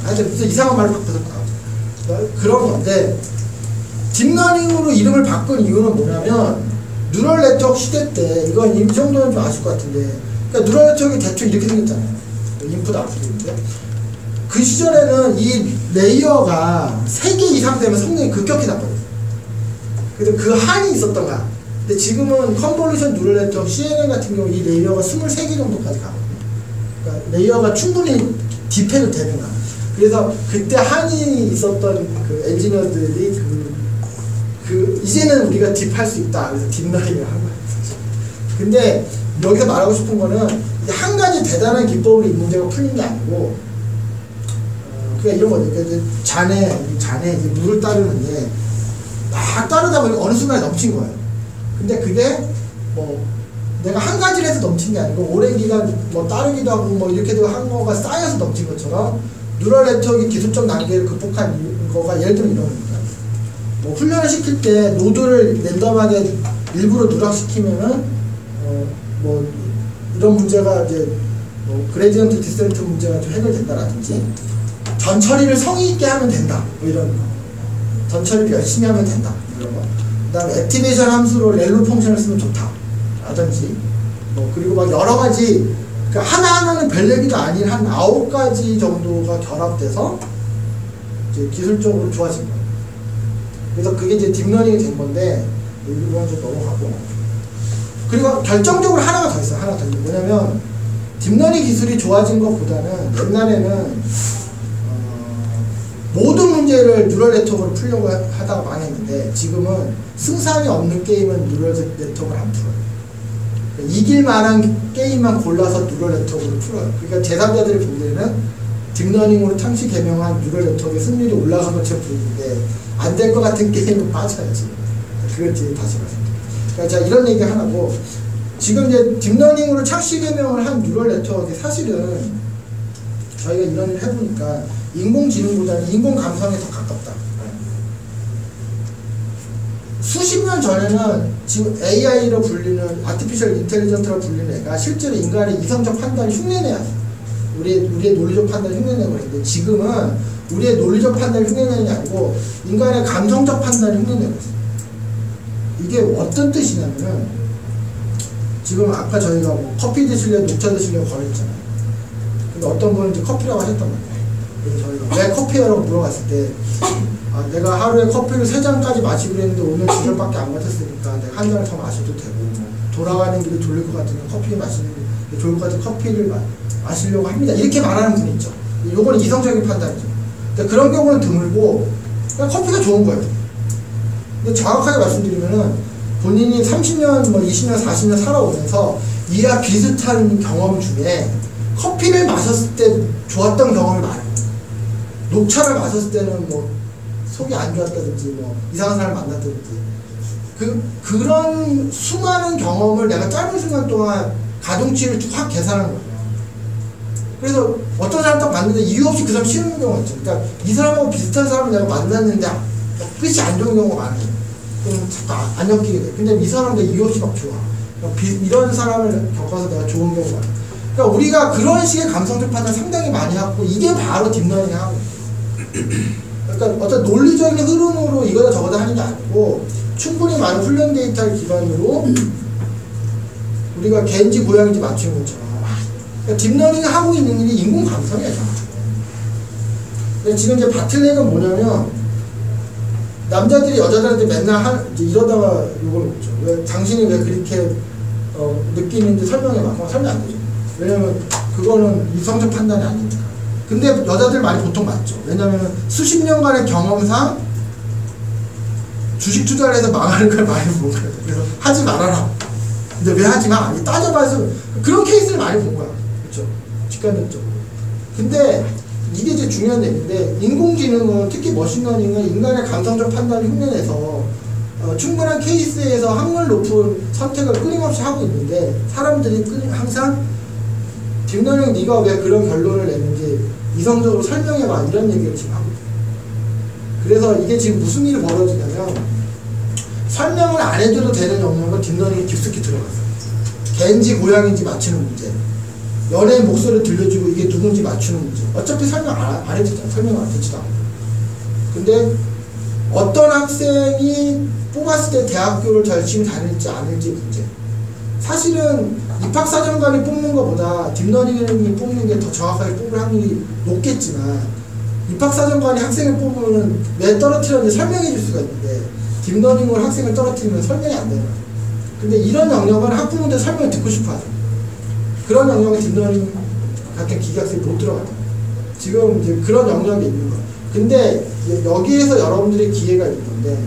하여튼 무슨 이상한 말을 바꿔서 나오죠. 그런 건데, 딥러닝으로 이름을 바꾼 이유는 뭐냐면, 뉴럴 네트워크 시대 때, 이건 이 정도는 좀 아실 것 같은데, 그러니까 뉴럴 네트워크가 대충 이렇게 생겼잖아요. 인풋 아웃풋인데, 그 시절에는 이 레이어가 3개 이상 되면 성능이 급격히 나빠졌어요. 그래서 그 한이 있었던 거야. 근데 지금은 컨볼루션 뉴럴 네트워크 CNN 같은 경우 이 레이어가 23개 정도까지 가거든요. 그러니까 레이어가 충분히 딥해도 되는 거야. 그래서 그때 한이 있었던 그 엔지니어들이 이제는 우리가 딥할 수 있다. 그래서 딥러닝을 한 거예요. 근데 여기서 말하고 싶은 거는 한 가지 대단한 기법으로 이 문제가 풀린 게 아니고, 그러니까 이런 거죠. 그러니까 잔에 이제 물을 따르는데 막 따르다 보니 어느 순간에 넘친 거예요. 근데 그게 뭐 내가 한 가지를 해서 넘친 게 아니고 오랜 기간 뭐 따르기도 하고 뭐 이렇게도 한 거가 쌓여서 넘친 것처럼 뉴럴 네트워크 기술적 단계를 극복한 거가 예를 들면 이런 겁니다. 뭐 훈련을 시킬 때 노드를 랜덤하게 일부러 누락시키면은 뭐 이런 문제가 이제 뭐 그레디언트 디센트 문제가 좀 해결된다라든지 전 처리를 성의 있게 하면 된다 뭐 이런 거. 전 처리를 열심히 하면 된다 이런 거. 그다음에 액티베이션 함수로 렐로 펑션을 쓰면 좋다 라든지 뭐 그리고 막 여러 가지 그러니까 하나하나는 별 얘기도 아닌 한 9가지 정도가 결합돼서 이제 기술적으로 좋아진 거예요. 그래서 그게 이제 딥러닝이 된 건데 일부분 좀 넘어가고 그리고 결정적으로 하나가 더 있어요. 하나 더 있어요. 뭐냐면 딥러닝 기술이 좋아진 것보다는 옛날에는 모든 문제를 뉴럴 네트워크로 풀려고 하다가 망했는데 지금은 승산이 없는 게임은 뉴럴 네트워크를 안 풀어요. 그러니까 이길 만한 게임만 골라서 뉴럴 네트워크를 풀어요. 그러니까 제3자들이 보기에는 딥러닝으로 상시 개명한 뉴럴 네트워크의 승률이 올라간 것처럼 보이는데 안 될 것 같은 게임은 빠져야지. 그걸 이제 다시 말씀드립니다. 그러니까 제가 이런 얘기 하나고 지금 이제 딥러닝으로 상시 개명을 한 뉴럴 네트워크가 사실은 저희가 이런 일을 해보니까 인공지능보다는 인공 감성에 더 가깝다. 수십 년 전에는 지금 AI로 불리는 아티피셜 인텔리전트라고 불리는 애가 실제로 인간의 이성적 판단을 흉내내야 돼. 우리의 논리적 판단을 흉내내고 있는데 지금은 우리의 논리적 판단을 흉내내는 게 아니고 인간의 감성적 판단을 흉내내고 있어요. 이게 어떤 뜻이냐면은 지금 아까 저희가 뭐 커피 드실래요, 녹차 드실래요 거랬잖아요. 근데 어떤 분은 이제 커피라고 하셨단 말이에요. 그래서 저희가 왜 커피라고 물어봤을 때 내가 하루에 커피를 3잔까지 마시기로 했는데 오늘 2잔밖에 안 마셨으니까 내가 한 잔을 더 마셔도 되고 돌아가는 길에 졸릴 것 같으면 커피 마시는 게 좋을 것 같은 커피를 마시려고 합니다. 이렇게 말하는 분이 있죠. 요거는 이성적인 판단이죠. 근데 그런 경우는 드물고 그냥 커피가 좋은 거예요. 근데 정확하게 말씀드리면은 본인이 30년, 뭐 20년, 40년 살아오면서 이와 비슷한 경험 중에 커피를 마셨을 때 좋았던 경험이 많아요. 녹차를 마셨을 때는 뭐 속이 안 좋았다든지 뭐 이상한 사람을 만났다든지 그런 수많은 경험을 내가 짧은 시간 동안 가중치를 확 계산한 거예요. 그래서 어떤 사람 딱 봤는데 이유 없이 그 사람 싫은 경우가 있죠. 그러니까 이 사람하고 비슷한 사람을 내가 만났는데 끝이 안 좋은 경우가 많아요. 그럼 자꾸 안 엮이게 돼. 근데 이 사람도 이유 없이 막 좋아. 그러니까 이런 사람을 겪어서 내가 좋은 경우가 많아요. 그러니까 우리가 그런 식의 감성적 판단 상당히 많이 하고 이게 바로 딥러닝 하고 그러니까 어떤 논리적인 흐름으로 이거다 저거다 하는 게 아니고 충분히 많은 훈련 데이터를 기반으로 우리가 개인지 고양인지 맞추는 것처럼 그러니까 딥러닝이 하고 있는 일이 인공 감성이에요. 근데 지금 이제 바틀렉은 뭐냐면 남자들이 여자들한테 맨날 이제 이러다가 이걸 묻죠. 왜 당신이 왜 그렇게 느끼는지 설명해봐. 그럼 설명 안 되죠. 왜냐면 그거는 이성적 판단이 아니니까. 근데 여자들 많이 보통 맞죠. 왜냐면 수십 년간의 경험상 주식 투자를 해서 망하는 걸 많이 본 거예요. 그래서 하지 말아라. 근데 왜 하지 마? 아니, 따져봐서 그런 케이스를 많이 본 거야. 그렇죠? 직관적으로. 근데 이게 이제 중요한 얘기인데 인공지능은 특히 머신러닝은 인간의 감성적 판단을 흉내내서 충분한 케이스에서 확률 높은 선택을 끊임없이 하고 있는데 사람들이 항상 딥러닝 네가 왜 그런 결론을 냈는지 이성적으로 설명해봐 이런 얘기를 지금 하고 있어요. 그래서 이게 지금 무슨 일이 벌어지냐면 설명을 안 해줘도 되는 영역을 딥러닝이 깊숙이 들어갔어요. 개인지 고양인지 맞추는 문제, 연예인 목소리를 들려주고 이게 누군지 맞추는 문제. 어차피 설명 안 해주잖아. 설명 안 듣지도 않고. 근데 어떤 학생이 뽑았을 때 대학교를 열심히 다닐지 아닐지 문제. 사실은 입학사정관이 뽑는 것보다 딥러닝이 뽑는 게 더 정확하게 뽑을 확률이 높겠지만 입학사정관이 학생을 뽑으면 왜 떨어뜨렸는지 설명해 줄 수가 있는데 딥러닝으로 학생을 떨어뜨리면 설명이 안 되는 거예요. 근데 이런 영역은 학부모들 설명을 듣고 싶어 하죠. 그런 영역은 딥러닝 같은 기계학습이 못 들어가요. 지금 이제 그런 영역이 있는 거예요. 근데 여기에서 여러분들의 기회가 있는 건데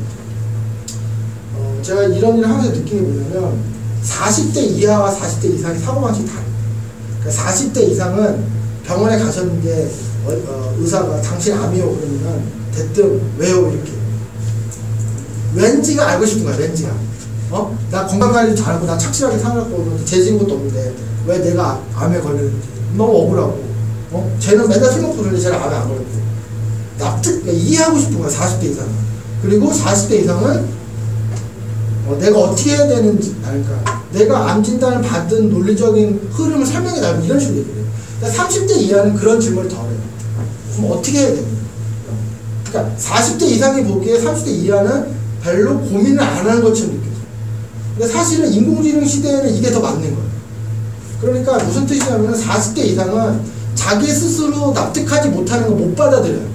제가 이런 일을 하면서 느낀 게 뭐냐면 40대 이하와 40대 이상의 사고방식이 다르요. 그러니까 40대 이상은 병원에 가셨는데 의사가 당신 암이요 그러면 대뜸 왜요 이렇게 왠지가 알고 싶은 거야. 왠지가 나 건강관리 잘하고 나 착실하게 살았고 재진 것도 없는데 왜 내가 암에 걸렸는지 너무 억울하고 쟤는 맨날 술 먹고 그러는데 쟤는 암에 안 걸렸고 그러니까 이해하고 싶은 거야. 40대 이상은. 그리고 40대 이상은 내가 어떻게 해야 되는지 그러니까 내가 암 진단을 받은 논리적인 흐름을 설명해 달라고 이런 식으로 얘기해요. 그러니까 30대 이하는 그런 질문을 더 해요. 그럼 어떻게 해야 돼요? 그러니까 40대 이상이 보기에 30대 이하는 별로 고민을 안 하는 것처럼 느껴져요. 근데 사실은 인공지능 시대에는 이게 더 맞는 거예요. 그러니까 무슨 뜻이냐면 40대 이상은 자기 스스로 납득하지 못하는 거 못 받아들여요.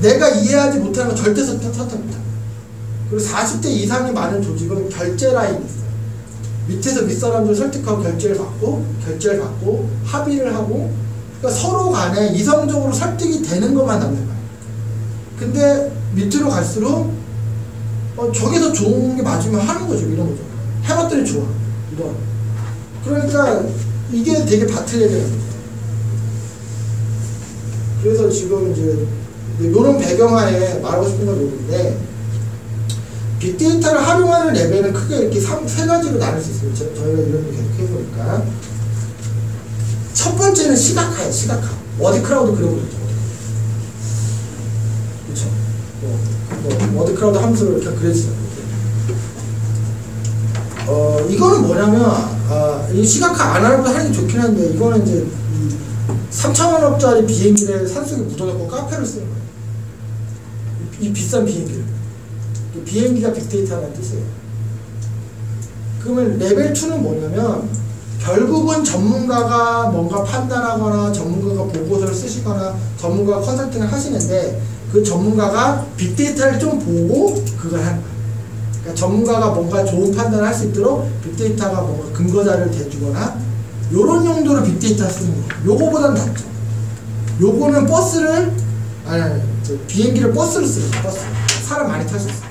내가 이해하지 못하는 거 절대 선택합니다. 그리고 40대 이상이 많은 조직은 결제 라인이 있어요. 밑에서 윗사람들 설득하고 결제를 받고 합의를 하고, 그러니까 서로 간에 이성적으로 설득이 되는 것만 남는 거예요. 근데 밑으로 갈수록 저게 더 좋은 게 맞으면 하는 거죠. 이런 거죠. 해봤더니 좋아. 이런. 그러니까 이게 되게 바틀리는 거예요. 그래서 지금 이제 이런 배경하에 말하고 싶은 건 이건데, 빅데이터를 활용하는 레벨은 크게 이렇게 세 가지로 나눌 수 있어요. 저희가 이런 거 계속 해보니까. 첫 번째는 시각화예요. 시각화. 워드 크라우드 그려보셨죠? 그렇죠. 워드 크라우드 함수를 이렇게 그려주세요. 이거는 뭐냐면, 이 시각화 안 하는 게 좋긴 한데, 이거는 이제 3,000원짜리 비행기를 산속에 묻어놓고 카페를 쓰는 거예요. 이 비싼 비행기를. 비행기가 빅데이터라는 뜻이에요. 그러면 레벨 2는 뭐냐면, 결국은 전문가가 뭔가 판단하거나 전문가가 보고서를 쓰시거나 전문가가 컨설팅을 하시는데, 그 전문가가 빅데이터를 좀 보고 그걸 하는 거예요. 그러니까 전문가가 뭔가 좋은 판단을 할 수 있도록 빅데이터가 뭔가 근거자료를 대주거나 요런 용도로 빅데이터 쓰는 거예요. 요거보단 낫죠. 요거는 비행기를 버스로 쓰는 거예요. 버스. 사람 많이 탈 수 있어요.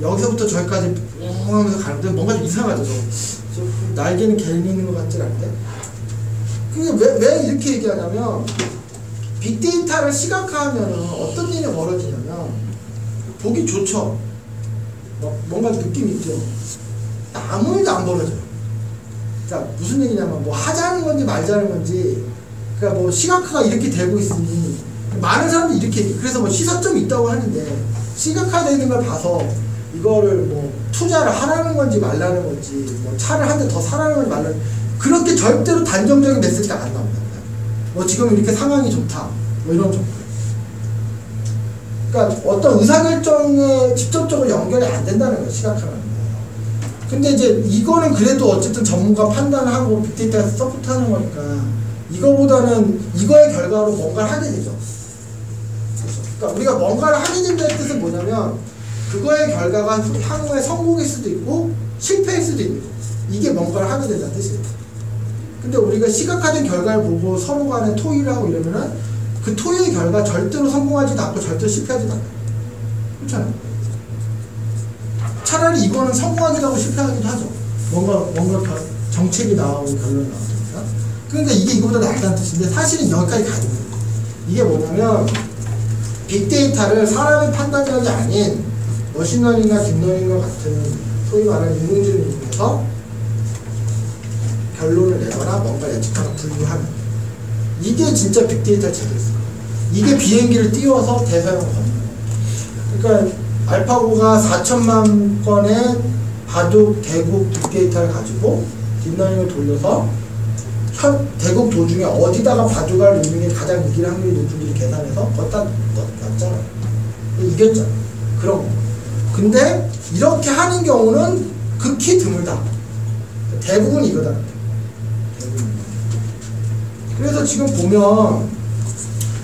여기서부터 저기까지 웅 하면서 가는데 뭔가 좀 이상하죠. 저 날개는 괜히 있는 것 같지 않은데. 그게 왜 이렇게 얘기하냐면, 빅데이터를 시각화하면 어떤 일이 벌어지냐면, 보기 좋죠. 뭔가 느낌이 있죠. 아무 일도 안 벌어져요. 그러니까 무슨 얘기냐면, 뭐 하자는 건지 말자는 건지, 그러니까 뭐 시각화가 이렇게 되고 있으니 많은 사람들이 이렇게 얘기해요. 그래서 뭐 시사점이 있다고 하는데, 시각화되는 걸 봐서 이거를 뭐 투자를 하라는 건지 말라는 건지, 뭐 차를 한 대 더 사라는 건지 말라는, 그렇게 절대로 단정적인 메시지가 안 나옵니다. 뭐 지금 이렇게 상황이 좋다, 뭐 이런 정도. 그러니까 어떤 의사결정에 직접적으로 연결이 안 된다는 거예요. 시각화는. 근데 이제 이거는 그래도 어쨌든 전문가 판단하고 빅데이터에서 서포트하는 거니까, 이거보다는 이거의 결과로 뭔가를 하게 되죠. 그러니까 우리가 뭔가를 하게 된다는 뜻은 뭐냐면, 그거의 결과가 향후에 성공일 수도 있고 실패일 수도 있는 거예요. 이게 뭔가를 하게 된다는 뜻이에요. 근데 우리가 시각화된 결과를 보고 서로 간에 토의를 하고 이러면은, 그 토의의 결과 절대로 성공하지도 않고 절대로 실패하지도 않아요. 그렇잖아요. 차라리 이거는 성공하기도 하고 실패하기도 하죠. 뭔가 정책이 나오고 결론이 나오니까. 그러니까 이게 이거보다 낫다는 뜻인데, 사실은 여기까지 가야 됩니다. 이게 뭐냐면, 빅데이터를 사람의 판단력이 아닌 머신러닝이나 딥러닝과 같은 소위 말하는 인공지능을 이용해서 결론을 내거나 뭔가 예측하거나 분류하는, 이게 진짜 빅데이터 제도였어요. 이게 비행기를 띄워서 대서양을 걷는 거예요. 그러니까 알파고가 4천만 건의 바둑, 대국 빅데이터를 가지고 딥러닝을 돌려서 대국 도중에 어디다가 바둑을 놓는 게 가장 이길 확률이 높은지를 계산해서 걷다 놨잖아요. 이겼잖아요. 그런 거. 근데 이렇게 하는 경우는 극히 드물다. 대부분 이거다. 대부분. 그래서 지금 보면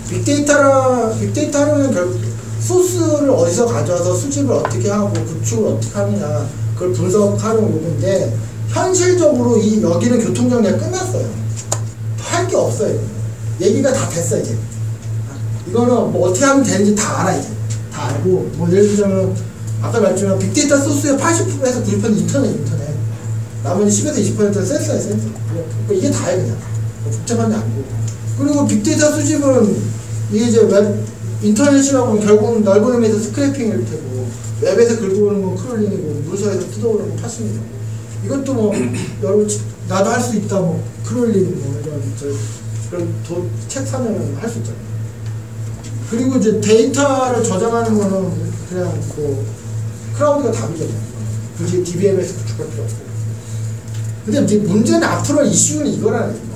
빅데이터는 결국 소스를 어디서 가져와서 수집을 어떻게 하고 구축을 어떻게 하느냐, 그걸 분석하는 요건데, 현실적으로 여기는 교통정리가 끝났어요. 할 게 없어요. 얘기가 다 됐어 이제. 이거는 뭐 어떻게 하면 되는지 다 알아 이제. 다 알고, 뭐 예를 들자면 아까 말했지만 빅데이터 소스의 80%에서 90%는 인터넷. 나머지 10에서 20%는 센서예요, 센서. 이게 다예요 그냥. 복잡한 게 아니고. 그리고 빅데이터 수집은 이게 이제 인터넷이라고 하면 결국은 넓은 의미에서 스크래핑일 테고, 웹에서 긁어오는 건 크롤링이고, 문서에서 뜯어오는 건 파싱이고, 이것도 뭐 여러분 나도 할 수 있다, 뭐 크롤링 뭐 이런 책 사면 할 수 있잖아요. 그리고 이제 데이터를 저장하는 거는 그냥 뭐 클라우드가 답이잖아요. 굳이 DBMS 구축할 필요 없고. 근데 이제 문제는 앞으로 이슈는 이거라는 거.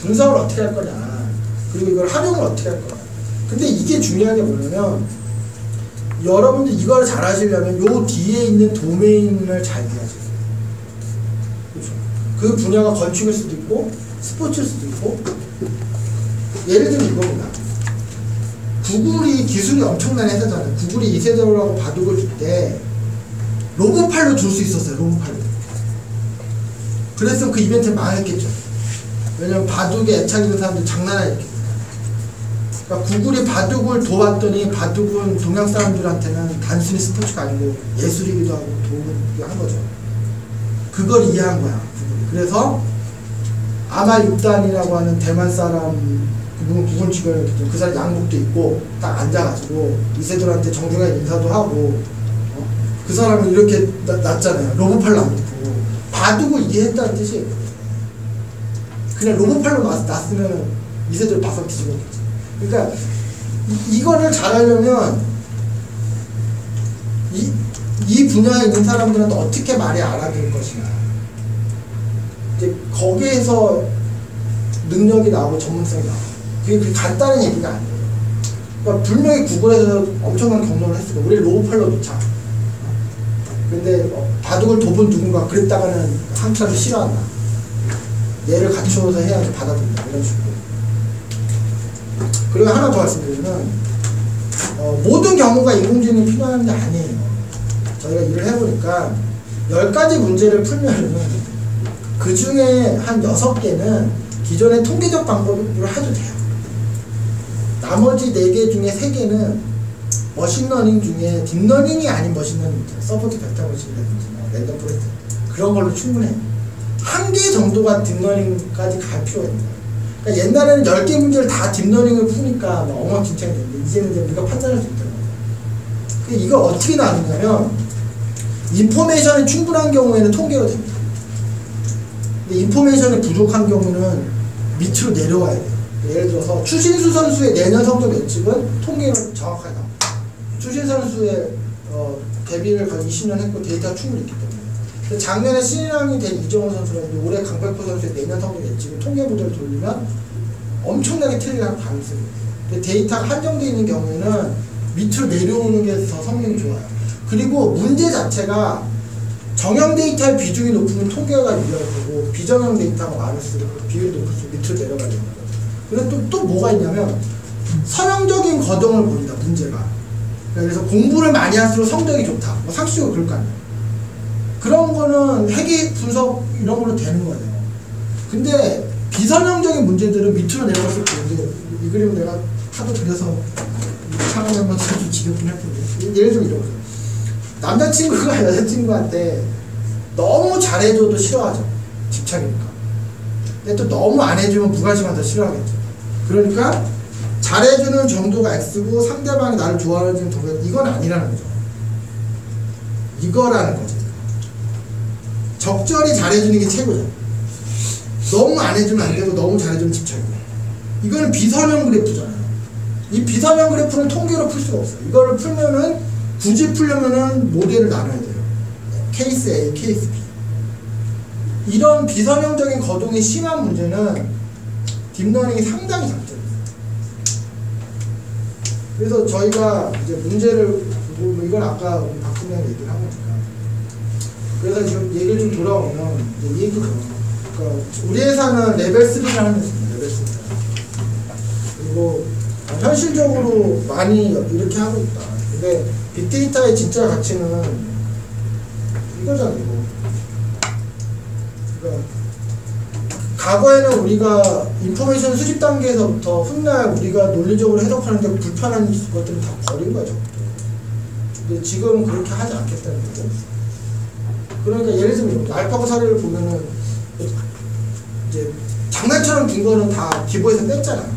분석을 어떻게 할 거냐, 그리고 이걸 활용을 어떻게 할 거냐. 근데 이게 중요한 게 뭐냐면 여러분들 이걸 잘 하시려면 요 뒤에 있는 도메인을 잘 이해하셔야 돼요. 그렇죠? 그 분야가 건축일 수도 있고 스포츠일 수도 있고. 예를 들면 이겁니다. 구글이 기술이 엄청난 회사잖아요. 구글이 이세돌하고 바둑을 줄 때 로봇팔로 줄 수 있었어요. 로봇팔로. 그래서 그 이벤트 망했겠죠. 왜냐면 바둑에 애착 있는 사람들 장난 아니겠죠. 그러니까 구글이 바둑을 도왔더니 바둑은 동양 사람들한테는 단순히 스포츠가 아니고 예술이기도 하고 도움을 한 거죠. 그걸 이해한 거야. 그래서 아마 6단이라고 하는 대만 사람 부분 주변이었죠. 그 사람 양복도 입고 딱 앉아가지고 이세돌한테 정중하게 인사도 하고 그 사람은 이렇게 났잖아요. 로봇팔로 안 놓고 바둑을 이해했다는 뜻이에요. 그냥 로봇팔로 났으면 이세돌 바싹 뒤집었겠지. 그러니까 이거를 잘하려면 이 분야에 있는 사람들한테 어떻게 말이 알아들 것이냐, 이제 거기에서 능력이 나오고 전문성이 나오고. 그게 그렇게 간단한 얘기가 아니에요. 그러니까 분명히 구글에서 엄청난 경로를 했을 거예요. 우리 로봇팔로 놓자. 근데 바둑을 도본 누군가 그랬다가는 한국 사람이 싫어한다. 얘를 갖추어서 해야지 받아들인다. 이런 식으로. 그리고 하나 더 말씀드리면 모든 경우가 인공지능이 필요한 게 아니에요. 저희가 일을 해보니까 10가지 문제를 풀면은 그 중에 한 6개는 기존의 통계적 방법으로 해도 돼요. 나머지 4개 중에 3개는 머신러닝 중에 딥러닝이 아닌 머신러닝 있잖아요. 서포트 벡터 머신이라든지 랜덤 포레스트 그런 걸로 충분해요. 1개 정도가 딥러닝까지 갈 필요가 있는 거예요. 그러니까 옛날에는 10개 문제를 다 딥러닝을 푸니까 엉망진창이 됐는데 이제는 이제 우리가 판단할 수 있다는 거예요. 이걸 어떻게 나누냐면 인포메이션이 충분한 경우에는 통계로 됩니다. 근데 인포메이션이 부족한 경우는 밑으로 내려와야 돼요. 예를 들어서 추신수 선수의 내년 성적 예측은 통계로 정확하게 나옵니다. 추신수 선수의 데뷔를 거의 20년 했고 데이터가 충분히 있기 때문에. 작년에 신인왕이 된 이정호 선수는 올해 강백호 선수의 내년 성적 예측은 통계 모델을 돌리면 엄청나게 틀릴 가능성이 있어요. 근데 데이터가 한정되어 있는 경우에는 밑으로 내려오는 게 더 성능이 좋아요. 그리고 문제 자체가 정형 데이터의 비중이 높으면 통계가 유리할 거고 비정형 데이터가 많을수록 비율이 높을수록 밑으로 내려가야 됩니다. 그리고 또 뭐가 있냐면 선형적인 거동을 보인다. 문제가. 그래서 공부를 많이 할수록 성적이 좋다. 뭐 상식적으로 그럴 거 아니에요. 그런 거는 회계 분석 이런 걸로 되는 거예요. 근데 비선형적인 문제들은 밑으로 내려갔을 텐데 이 그림을 내가 하도 그려서 상황에만 좀 지겹긴 할 텐데 예를 들면 이런 거죠. 남자친구가 여자친구한테 너무 잘해줘도 싫어하죠. 집착이니까. 근데 또 너무 안 해주면 무관심한 더 싫어하겠죠. 그러니까 잘해주는 정도가 X고 상대방이 나를 좋아하는 정도가 이건 아니라는 거죠. 이거라는 거죠. 적절히 잘해주는 게 최고죠. 너무 안 해주면 안 되고 너무 잘해주면 집착이고. 이거는 비선형 그래프잖아요. 이 비선형 그래프는 통계로 풀 수가 없어요. 이거를 풀면은 굳이 풀려면은 모델을 나눠야 돼요. 케이스 A, 케이스 B. 이런 비선형적인 거동이 심한 문제는 딥러닝이 상당히 장점이에요. 그래서 저희가 이제 문제를 뭐 이건 아까 우리 박수명 얘기를 하니까 그래서 지금 얘기를 좀 돌아오면 이 얘기죠. 그러니까 우리 회사는 레벨 3를 하는 회사입니다. 레벨 3. 그리고 현실적으로 많이 이렇게 하고 있다. 근데 빅데이터의 진짜 가치는 이거잖아요. 이거. 그러니까 과거에는 우리가 인포메이션 수집 단계에서부터 훗날 우리가 논리적으로 해석하는 게 불편한 것들은 다 버린 거죠. 근데 지금은 그렇게 하지 않겠다는 거죠. 그러니까 예를 들면 알파고 사례를 보면은 이제 장난처럼 준 거는 다 기보에서 뺐잖아요.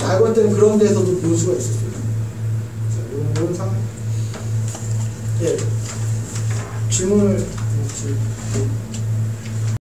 알고 볼 때는 그런 데에서도 묘수가 있었어요. 이런 상황. 예. 질문을